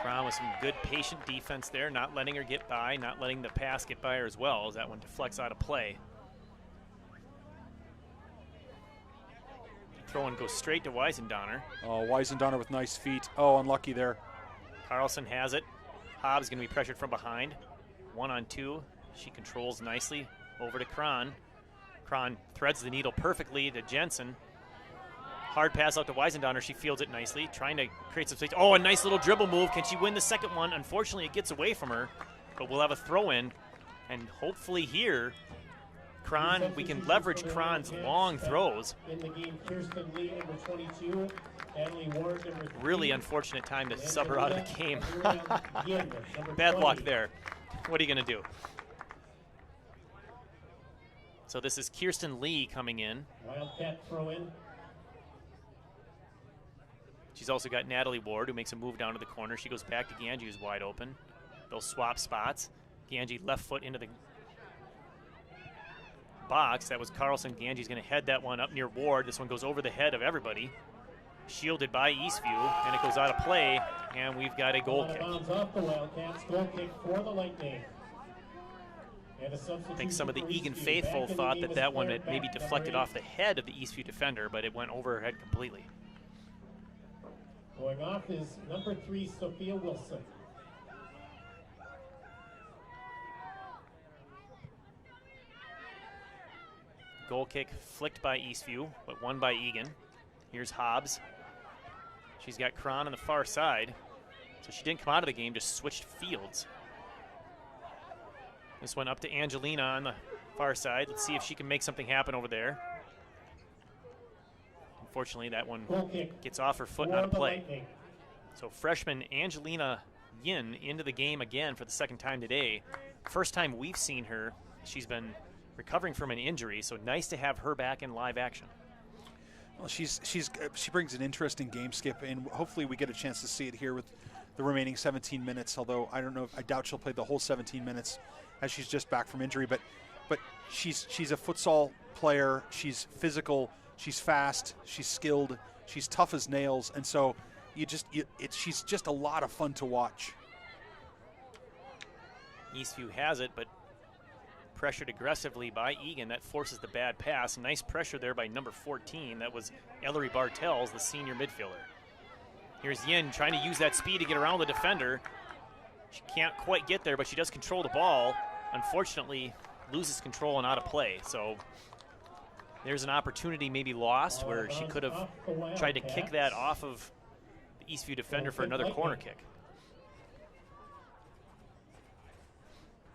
Cron with some good patient defense there, not letting her get by, not letting the pass get by her as well, as that one deflects out of play. Throw one goes straight to Weisendonner. Oh, Weisendonner with nice feet. Oh, unlucky there. Carlson has it. Hobbs going to be pressured from behind. 1-on-2. She controls nicely over to Cron. Cron threads the needle perfectly to Jensen. Hard pass out to Weisendonner. She fields it nicely, trying to create some space. Oh, a nice little dribble move. Can she win the second one? Unfortunately, it gets away from her, but we'll have a throw in. And hopefully here, Cron, we can leverage Cron's long throws. In the game, Kirsten Lee, number 22, Natalie Ward, number 3. Really unfortunate time to sub her out of the game. Eagan, Bad luck there. What are you going to do? So this is Kirsten Lee coming in. Wildcat throw in. She's also got Natalie Ward, who makes a move down to the corner. She goes back to Ganji, who's wide open. They'll swap spots. Ganji left foot into the box. That was Carlson. Ganji's going to head that one up near Ward. This one goes over the head of everybody. Shielded by Eastview, and it goes out of play, and we've got a goal kick. Off the Wildcats. Goal kick for the Lightning. And a I think some of the Eagan faithful thought that that one had maybe deflected off the head of the Eastview defender, but it went over her head completely. Going off is number 3, Sophia Wilson. Goal kick flicked by Eastview, but won by Eagan. Here's Hobbs. She's got Cron on the far side, so she didn't come out of the game, just switched fields. This one up to Angelina on the far side. Let's see if she can make something happen over there. Unfortunately, that one gets off her foot and out of play. So freshman Angelina Yin into the game again for the second time today. First time we've seen her. She's been recovering from an injury, so nice to have her back in live action. Well, she brings an interesting game, Skip, and hopefully we get a chance to see it here with the remaining 17 minutes, although I doubt she'll play the whole 17 minutes as she's just back from injury, but she's a futsal player. She's physical, she's fast, she's skilled, she's tough as nails, and so she's just a lot of fun to watch. Eastview has it, but pressured aggressively by Eagan. That forces the bad pass. Nice pressure there by number 14. That was Ellery Bartels, the senior midfielder. Here's Yin trying to use that speed to get around the defender. She can't quite get there, but she does control the ball. Unfortunately, loses control and out of play. So there's an opportunity maybe lost where she could have tried to kick that off of the Eastview defender for another corner kick.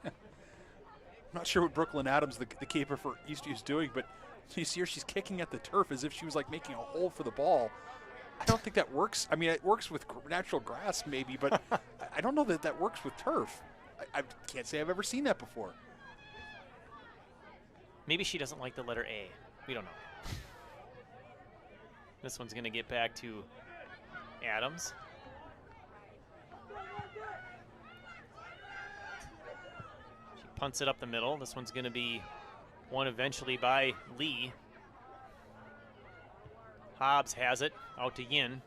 I'm not sure what Brooklyn Adams, the keeper for Eastview, is doing, but you see her, she's kicking at the turf as if she was like making a hole for the ball. I don't think that works. I mean, it works with natural grass maybe, but I don't know that that works with turf. I can't say I've ever seen that before. Maybe she doesn't like the letter A. We don't know. This one's going to get back to Adams. She punts it up the middle. This one's going to be won eventually by Lee. Hobbs has it out to Yin.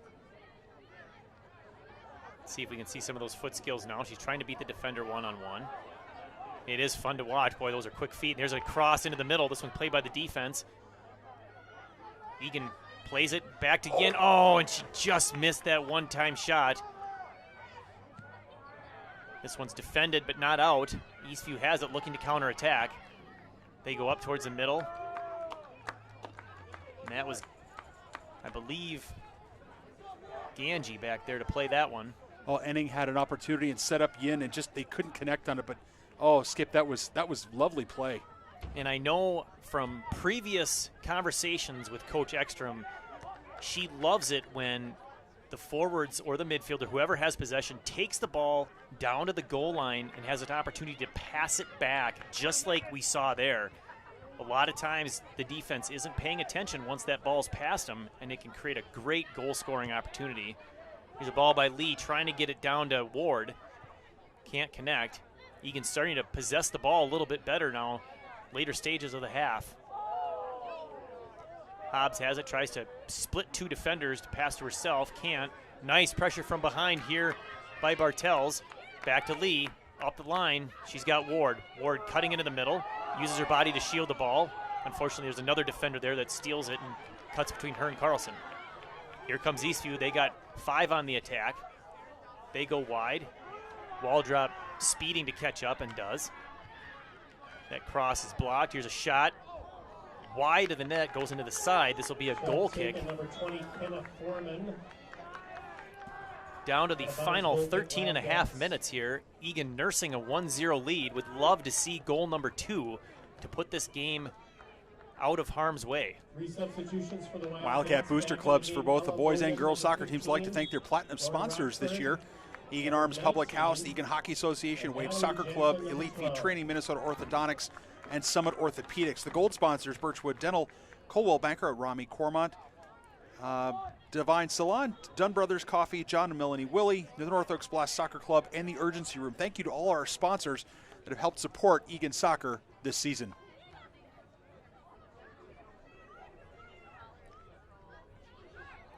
Let's see if we can see some of those foot skills now. She's trying to beat the defender one-on-one. It is fun to watch. Boy, those are quick feet. There's a cross into the middle. This one played by the defense. Eagan plays it back to Yin. Oh, and she just missed that one-time shot. This one's defended but not out. Eastview has it, looking to counterattack. They go up towards the middle. And that was, I believe, Ganji back there to play that one. Oh, Enning had an opportunity and set up Yin, and just they couldn't connect on it. But oh, Skip, that was lovely play. And I know from previous conversations with Coach Ekstrom, she loves it when the forwards or the midfielder, whoever has possession, takes the ball down to the goal line and has an opportunity to pass it back, just like we saw there. A lot of times the defense isn't paying attention once that ball's past them, and it can create a great goal-scoring opportunity. Here's a ball by Lee trying to get it down to Ward. Can't connect. Eagan's starting to possess the ball a little bit better now, later stages of the half. Hobbs has it, tries to split two defenders to pass to herself, can't. Nice pressure from behind here by Bartels. Back to Lee, up the line. She's got Ward. Ward cutting into the middle, uses her body to shield the ball. Unfortunately, there's another defender there that steals it and cuts between her and Carlson. Here comes Eastview. They got 5 on the attack. They go wide. Waldrop speeding to catch up and does. That cross is blocked. Here's a shot. wide of the net, goes into the side. This will be a goal kick. Number 20, Kenneth Foreman. Down to the final 13 and a half minutes here. Eagan nursing a 1-0 lead. Would love to see goal number 2 to put this game out of harm's way. Substitutions for the Wildcat booster clubs for both the boys and girls soccer teams like to thank their platinum sponsors this year. Eagan Arms Public House, the Eagan Hockey Association, Wave Soccer Club, Elite Feed Training, Minnesota Orthodontics, and Summit Orthopedics. The gold sponsors, Birchwood Dental, Colwell Banker, Rami Cormont, Divine Salon, Dunn Brothers Coffee, John and Melanie Willie, the North Oaks Blast Soccer Club, and the Urgency Room. Thank you to all our sponsors that have helped support Eagan soccer this season.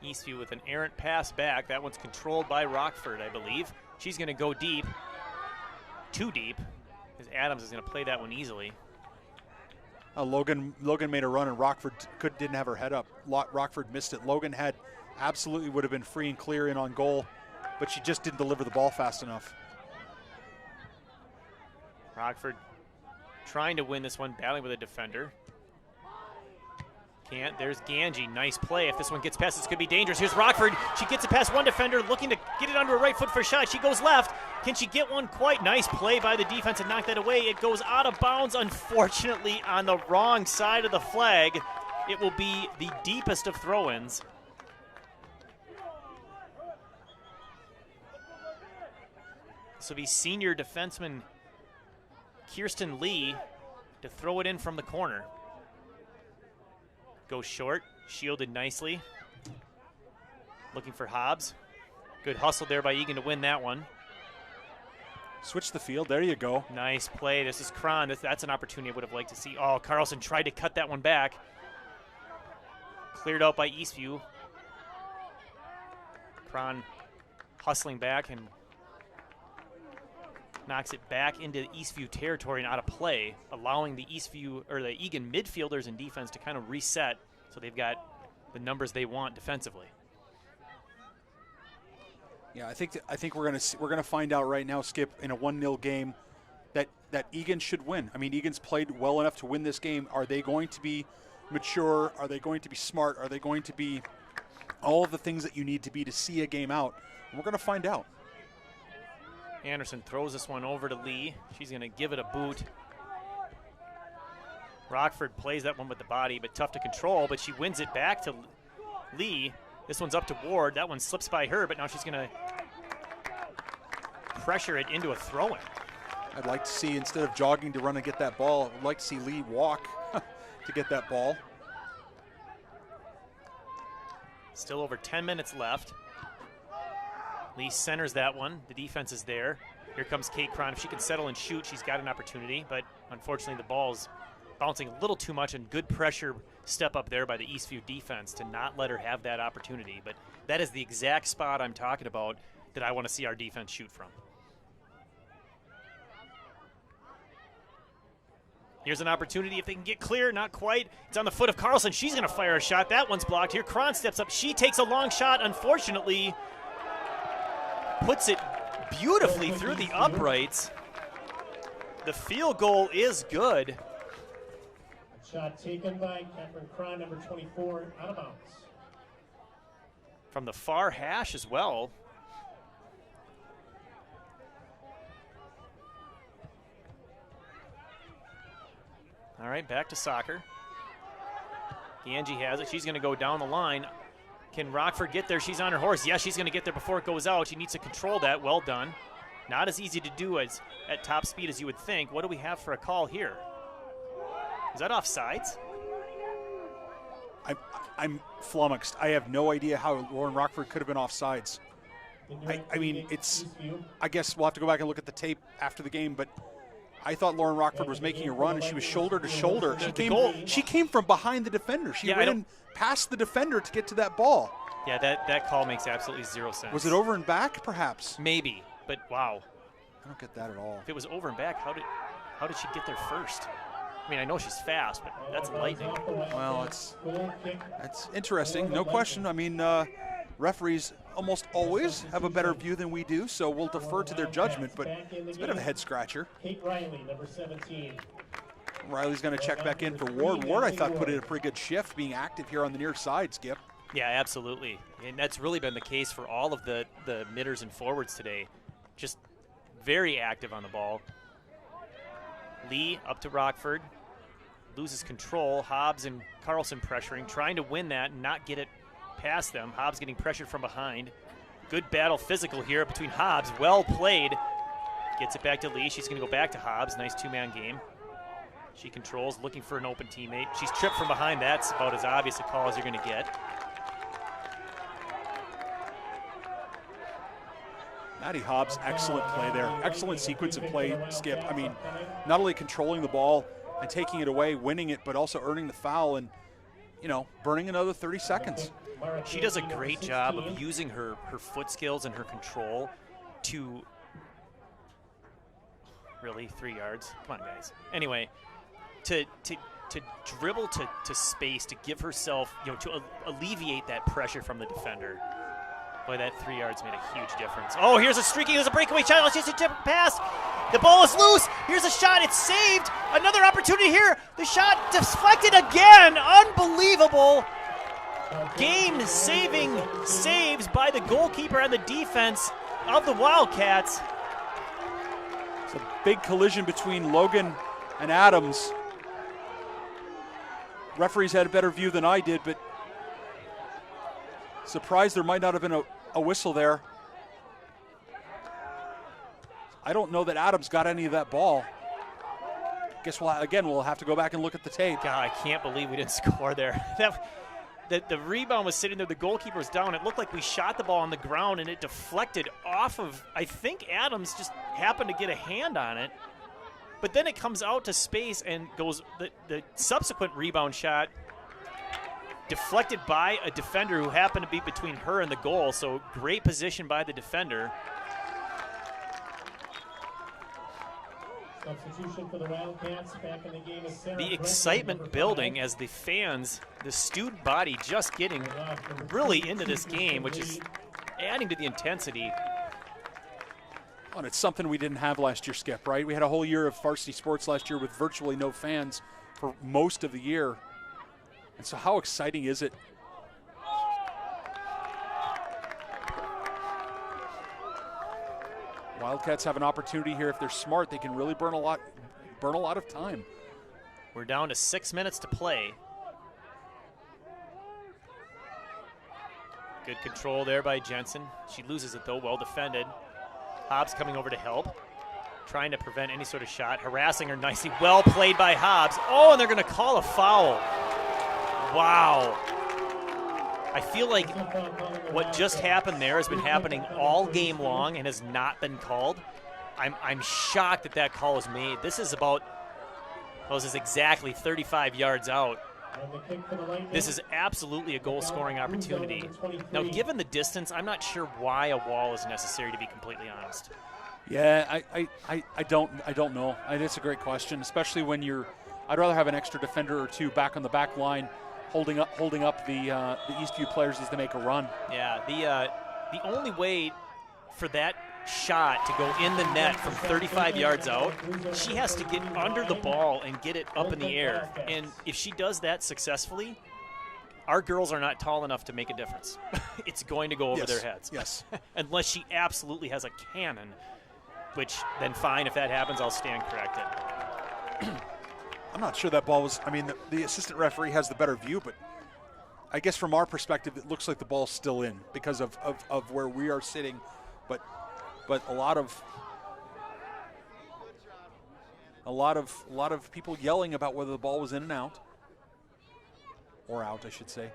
Eastview with an errant pass back. That one's controlled by Rockford, I believe. She's going to go deep. Too deep, because Adams is going to play that one easily. Logan made a run and Rockford didn't have her head up. Rockford missed it. Logan absolutely would have been free and clear in on goal, but she just didn't deliver the ball fast enough. Rockford trying to win this one, battling with a defender. Can't. There's Ganji. Nice play. If this one gets past, it's going to be dangerous. Here's Rockford. She gets it past one defender, looking to get it onto her right foot for a shot. She goes left. Can she get one quite? Nice play by the defense and knock that away. It goes out of bounds, unfortunately, on the wrong side of the flag. It will be the deepest of throw-ins. This will be senior defenseman Kirsten Lee to throw it in from the corner. Goes short, shielded nicely. Looking for Hobbs. Good hustle there by Eagan to win that one. Switch the field, there you go. Nice play, this is Cron. That's an opportunity I would have liked to see. Oh, Carlson tried to cut that one back. Cleared out by Eastview. Cron hustling back and knocks it back into Eastview territory and out of play, allowing the the Eagan midfielders and defense to kind of reset so they've got the numbers they want defensively. Yeah, I think we're gonna find out right now, Skip, in a 1-0 game that Eagan should win. I mean, Eagan's played well enough to win this game. Are they going to be mature? Are they going to be smart? Are they going to be all of the things that you need to be to see a game out? We're gonna find out. Anderson throws this one over to Lee. She's going to give it a boot. Rockford plays that one with the body, but tough to control, but she wins it back to Lee. This one's up to Ward. That one slips by her, but now she's going to pressure it into a throw-in. I'd like to see, instead of jogging to run and get that ball, I'd like to see Lee walk to get that ball. Still over 10 minutes left. Lee centers that one. The defense is there. Here comes Kate Cron. If she can settle and shoot, she's got an opportunity, but unfortunately the ball's bouncing a little too much, and good pressure step up there by the Eastview defense to not let her have that opportunity. But that is the exact spot I'm talking about that I want to see our defense shoot from. Here's an opportunity if they can get clear. Not quite. It's on the foot of Carlson. She's going to fire a shot. That one's blocked. Here Cron steps up. She takes a long shot. Unfortunately, puts it beautifully through the uprights. The field goal is good. A shot taken by Catherine Cron, number 24, out of bounds. From the far hash as well. All right, back to soccer. Angie has it. She's going to go down the line. Can Rockford get there? She's on her horse. Yes, she's going to get there before it goes out. She needs to control that. Well done. Not as easy to do as at top speed as you would think. What do we have for a call here? Is that offsides? I'm flummoxed. I have no idea how Lauren Rockford could have been offsides. I mean, I guess we'll have to go back and look at the tape after the game, but I thought Lauren Rockford was making a run, and she was shoulder to shoulder. She came from behind the defender. She ran past the defender to get to that ball. Yeah, that call makes absolutely zero sense. Was it over and back, perhaps? Maybe, but wow. I don't get that at all. If it was over and back, how did she get there first? I mean, I know she's fast, but that's lightning. Well, that's interesting, no question. I mean, referees almost always have a better view than we do, so we'll defer to their judgment, but it's a bit of a head scratcher. Kate Riley, number 17. Riley's going to check back in for Ward. Ward, I thought, put in a pretty good shift, being active here on the near side, Skip. Yeah, absolutely. And that's really been the case for all of the midders and forwards today. Just very active on the ball. Lee up to Rockford. Loses control. Hobbs and Carlson pressuring, trying to win that and not get it past them. Hobbs getting pressured from behind. Good battle physical here between Hobbs. Well played. Gets it back to Lee. She's going to go back to Hobbs. Nice two-man game. She controls, looking for an open teammate. She's tripped from behind. That's about as obvious a call as you're going to get. Maddie Hobbs, excellent play there. Excellent sequence of play, Skip. I mean, not only controlling the ball and taking it away, winning it, but also earning the foul and, burning another 30 seconds. She does a great job of using her foot skills and her control to really 3 yards. Come on, guys. Anyway, to dribble to space, to give herself, to alleviate that pressure from the defender. Boy, that 3 yards made a huge difference. Oh, here's a streaking. There's a breakaway shot. She's a tip pass. The ball is loose. Here's a shot. It's saved. Another opportunity here. The shot deflected again. Unbelievable. Game-saving saves by the goalkeeper and the defense of the Wildcats. It's a big collision between Logan and Adams. Referees had a better view than I did, but surprised there might not have been a whistle there. I don't know that Adams got any of that ball. Guess we'll have to go back and look at the tape. God, I can't believe we didn't score there. The rebound was sitting there. The goalkeeper was down. It looked like we shot the ball on the ground, and it deflected off of, I think Adams just happened to get a hand on it. But then it comes out to space and goes, the subsequent rebound shot deflected by a defender who happened to be between her and the goal. So great position by the defender. Substitution for the Wildcats. Back in the game is Sarah The excitement building as the fans, the student body just getting really into this game, which is adding to the intensity. And it's something we didn't have last year, Skip, right? We had a whole year of varsity sports last year with virtually no fans for most of the year. And so how exciting is it? Wildcats have an opportunity here. If they're smart, they can really burn a lot of time. We're down to 6 minutes to play. Good control there by Jensen. She loses it though, well defended. Hobbs coming over to help, trying to prevent any sort of shot, harassing her nicely. Well played by Hobbs. Oh, and they're going to call a foul. Wow. I feel like what just happened there has been happening all game long and has not been called. I'm shocked that that call was made. This is about, well, this is exactly 35 yards out. This is absolutely a goal-scoring opportunity. Now, given the distance, I'm not sure why a wall is necessary, to be completely honest. Yeah, I don't know. It's a great question, especially when I'd rather have an extra defender or two back on the back line, holding up the Eastview players as they make a run. Yeah, the only way for that shot to go in the net from 35 yards out, she has to get under the ball and get it up in the air. And if she does that successfully, our girls are not tall enough to make a difference. It's going to go over their heads. Yes. Unless she absolutely has a cannon, which then fine, if that happens, I'll stand corrected. I'm not sure that ball was, the assistant referee has the better view, but I guess from our perspective, it looks like the ball's still in because of where we are sitting. But a lot of people yelling about whether the ball was in and out, or out, I should say.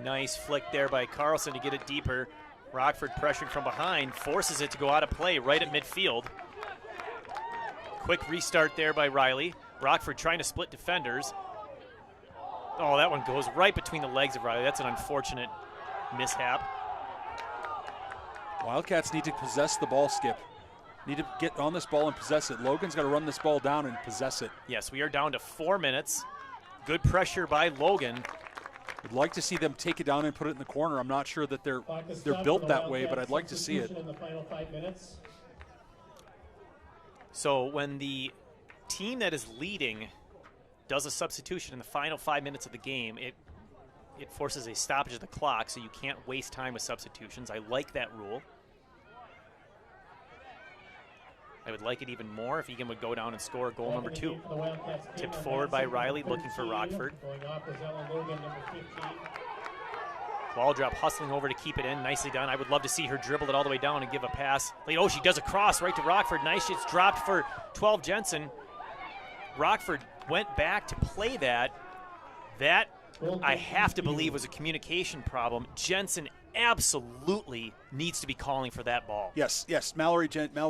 Nice flick there by Carlson to get it deeper. Rockford pressured from behind, forces it to go out of play right at midfield. Quick restart there by Riley. Rockford trying to split defenders. Oh, that one goes right between the legs of Riley. That's an unfortunate mishap. Wildcats need to possess the ball, Skip. Need to get on this ball and possess it. Logan's got to run this ball down and possess it. Yes, we are down to 4 minutes. Good pressure by Logan. I'd like to see them take it down and put it in the corner. I'm not sure that they're built that way, but I'd like to see it. In the final 5 minutes. So when the team that is leading does a substitution in the final 5 minutes of the game, it forces a stoppage of the clock, so you can't waste time with substitutions. I like that rule. I would like it even more if Eagan would go down and score goal number 2. Tipped forward by Riley, looking for Rockford. Ball drop, hustling over to keep it in. Nicely done. I would love to see her dribble it all the way down and give a pass. Oh, she does a cross right to Rockford. Nice. It's dropped for 12 Jensen. Rockford went back to play that. That, I have to believe, was a communication problem. Jensen absolutely needs to be calling for that ball. Yes. Mel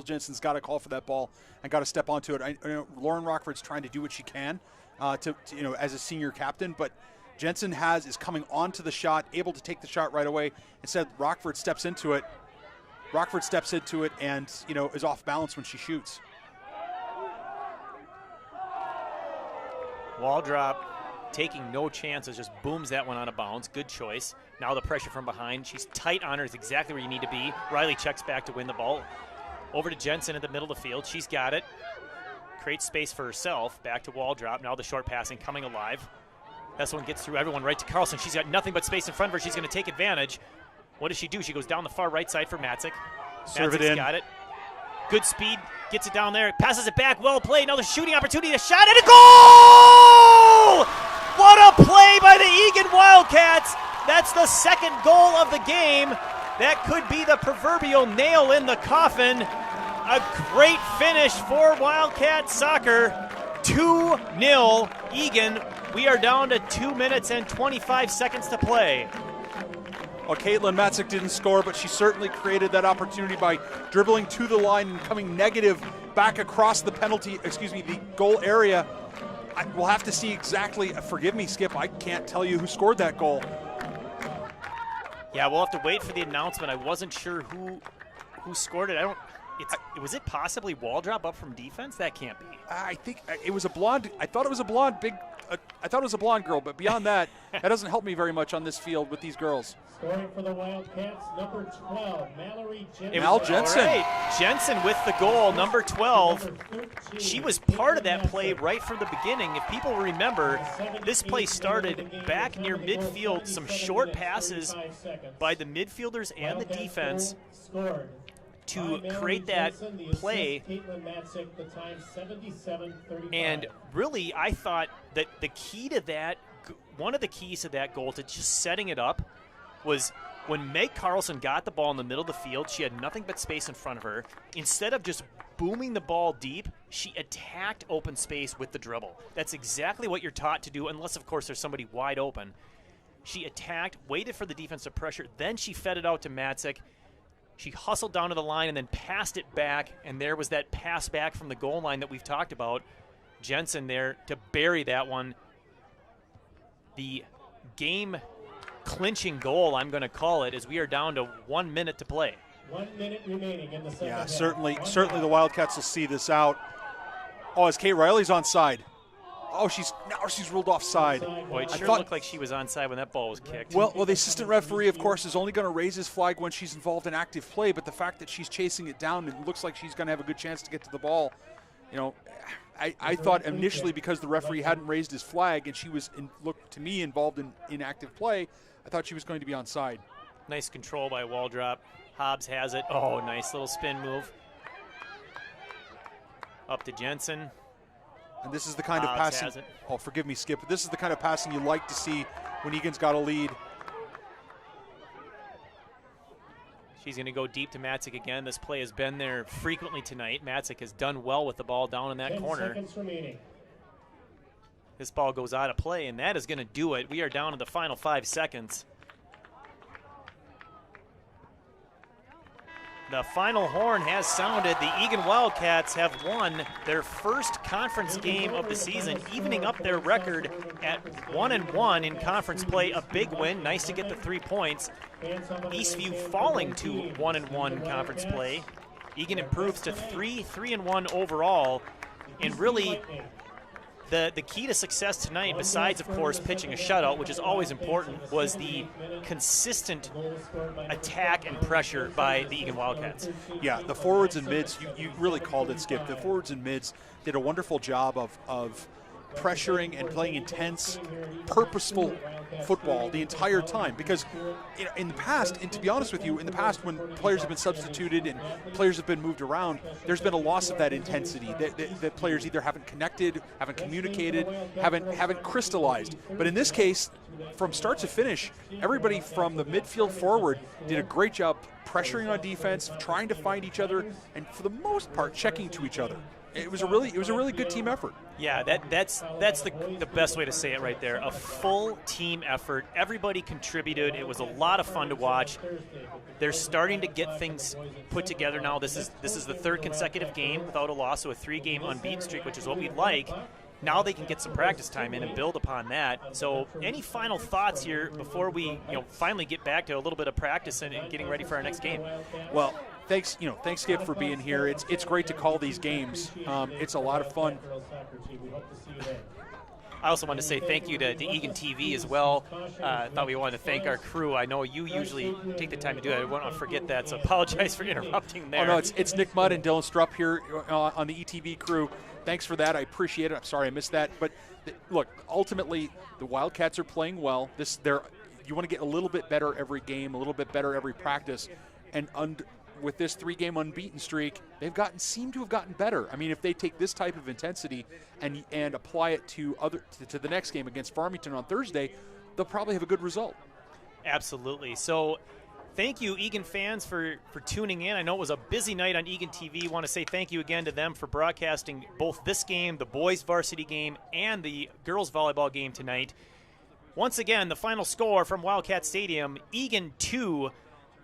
Jensen's got to call for that ball and got to step onto it. I know Lauren Rockford's trying to do what she can to as a senior captain, but Jensen is coming onto the shot, able to take the shot right away. Instead, Rockford steps into it. And is off balance when she shoots. Wall drop. Taking no chances, just booms that one out of bounds. Good choice. Now the pressure from behind. She's tight on her. Is exactly where you need to be. Riley checks back to win the ball. Over to Jensen in the middle of the field. She's got it. Creates space for herself. Back to wall drop. Now the short passing coming alive. This one gets through everyone right to Carlson. She's got nothing but space in front of her. She's going to take advantage. What does she do? She goes down the far right side for Matzik. Serve it in. Got it. Good speed. Gets it down there. Passes it back. Well played. Now the shooting opportunity. A shot and a goal! What a play by the Eagan Wildcats. That's the second goal of the game. That could be the proverbial nail in the coffin. A great finish for Wildcat soccer. 2-0 Eagan. We are down to 2 minutes and 25 seconds to play. Well, Caitlin Matzik didn't score, but she certainly created that opportunity by dribbling to the line and coming negative back across the the goal area. We'll have to see exactly. Forgive me, Skip. I can't tell you who scored that goal. Yeah, we'll have to wait for the announcement. I wasn't sure who scored it. Was it possibly wall drop up from defense? That can't be. I think it was a blonde. I thought it was a blonde girl, but beyond that, that doesn't help me very much on this field with these girls. Scoring for the Wildcats, number 12, Mallory Jensen. Mal Jensen. All right. Jensen with the goal, number 12. She was part of that play right from the beginning. If people remember, this play started back near midfield, some short passes by the midfielders and the defense to create that play. And really, I thought that one of the keys to that goal, to just setting it up, was when Meg Carlson got the ball in the middle of the field, she had nothing but space in front of her. Instead of just booming the ball deep, she attacked open space with the dribble. That's exactly what you're taught to do, unless, of course, there's somebody wide open. She attacked, waited for the defensive pressure, then she fed it out to Matzik. She hustled down to the line and then passed it back, and there was that pass back from the goal line that we've talked about. Jensen there to bury that one. The game-clinching goal, I'm going to call it, as we are down to 1 minute to play. 1 minute remaining in the second half. Certainly the Wildcats will see this out. Oh, is Kate Riley's onside? Oh, she's ruled offside. Boy, it sure looked like she was onside when that ball was kicked. Well, the assistant referee, of course, is only going to raise his flag when she's involved in active play, but the fact that she's chasing it down, it looks like she's going to have a good chance to get to the ball. I thought initially, because the referee hadn't raised his flag and she looked to me involved in active play, I thought she was going to be onside. Nice control by Waldrop. Hobbs has it. Oh, nice little spin move. Up to Jensen. And this is the kind of passing. Oh, forgive me, Skip. But this is the kind of passing you like to see when Egan's got a lead. She's going to go deep to Matzik again. This play has been there frequently tonight. Matzik has done well with the ball down in that 10 corner. seconds remaining. This ball goes out of play, and that is going to do it. We are down to the final 5 seconds. The final horn has sounded. The Eagan Wildcats have won their first conference game of the season, evening up their record at 1-1 in conference play. A big win. Nice to get the 3 points. Eastview falling to 1-1 conference play. Eagan improves to 3-1 overall. And really, The key to success tonight, besides, of course, pitching a shutout, which is always important, was the consistent attack and pressure by the Eagan Wildcats. Yeah, the forwards and mids, you really called it, Skip. The forwards and mids did a wonderful job of pressuring and playing intense, purposeful football the entire time. Because in the past, and to be honest with you, in the past when players have been substituted and players have been moved around, there's been a loss of that intensity. That players either haven't connected, haven't communicated, haven't crystallized. But in this case, from start to finish, everybody from the midfield forward did a great job pressuring on defense, trying to find each other, and for the most part, checking to each other. It was a really good team effort. Yeah, that's the best way to say it right there. A full team effort. Everybody contributed. It was a lot of fun to watch. They're starting to get things put together now. This is the third consecutive game without a loss, so a 3-game unbeaten streak, which is what we'd like. Now they can get some practice time in and build upon that. So any final thoughts here before we finally get back to a little bit of practice and getting ready for our next game? Well, thanks Skip, for being here. It's great to call these games. It's a lot of fun. I also want to say thank you to Eagan TV as well. Thought we wanted to thank our crew. I know you usually take the time to do that. I won't forget that, so apologize for interrupting there. Oh, no, it's Nick Mudd and Dylan Strupp here on the ETV crew. Thanks for that. I appreciate it. I'm sorry I missed that. But look, ultimately, the Wildcats are playing well. You want to get a little bit better every game, a little bit better every practice. And with this 3-game unbeaten streak, seem to have gotten better. I mean, if they take this type of intensity and apply it to the next game against Farmington on Thursday, they'll probably have a good result. Absolutely. So thank you, Eagan fans, for tuning in. I know it was a busy night on Eagan TV. I want to say thank you again to them for broadcasting both this game, the boys varsity game, and the girls volleyball game tonight. Once again, the final score from Wildcat Stadium, Eagan 2,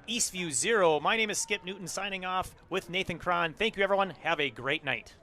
Eastview 0. My name is Skip Newton signing off with Nathan Cron. Thank you, everyone. Have a great night.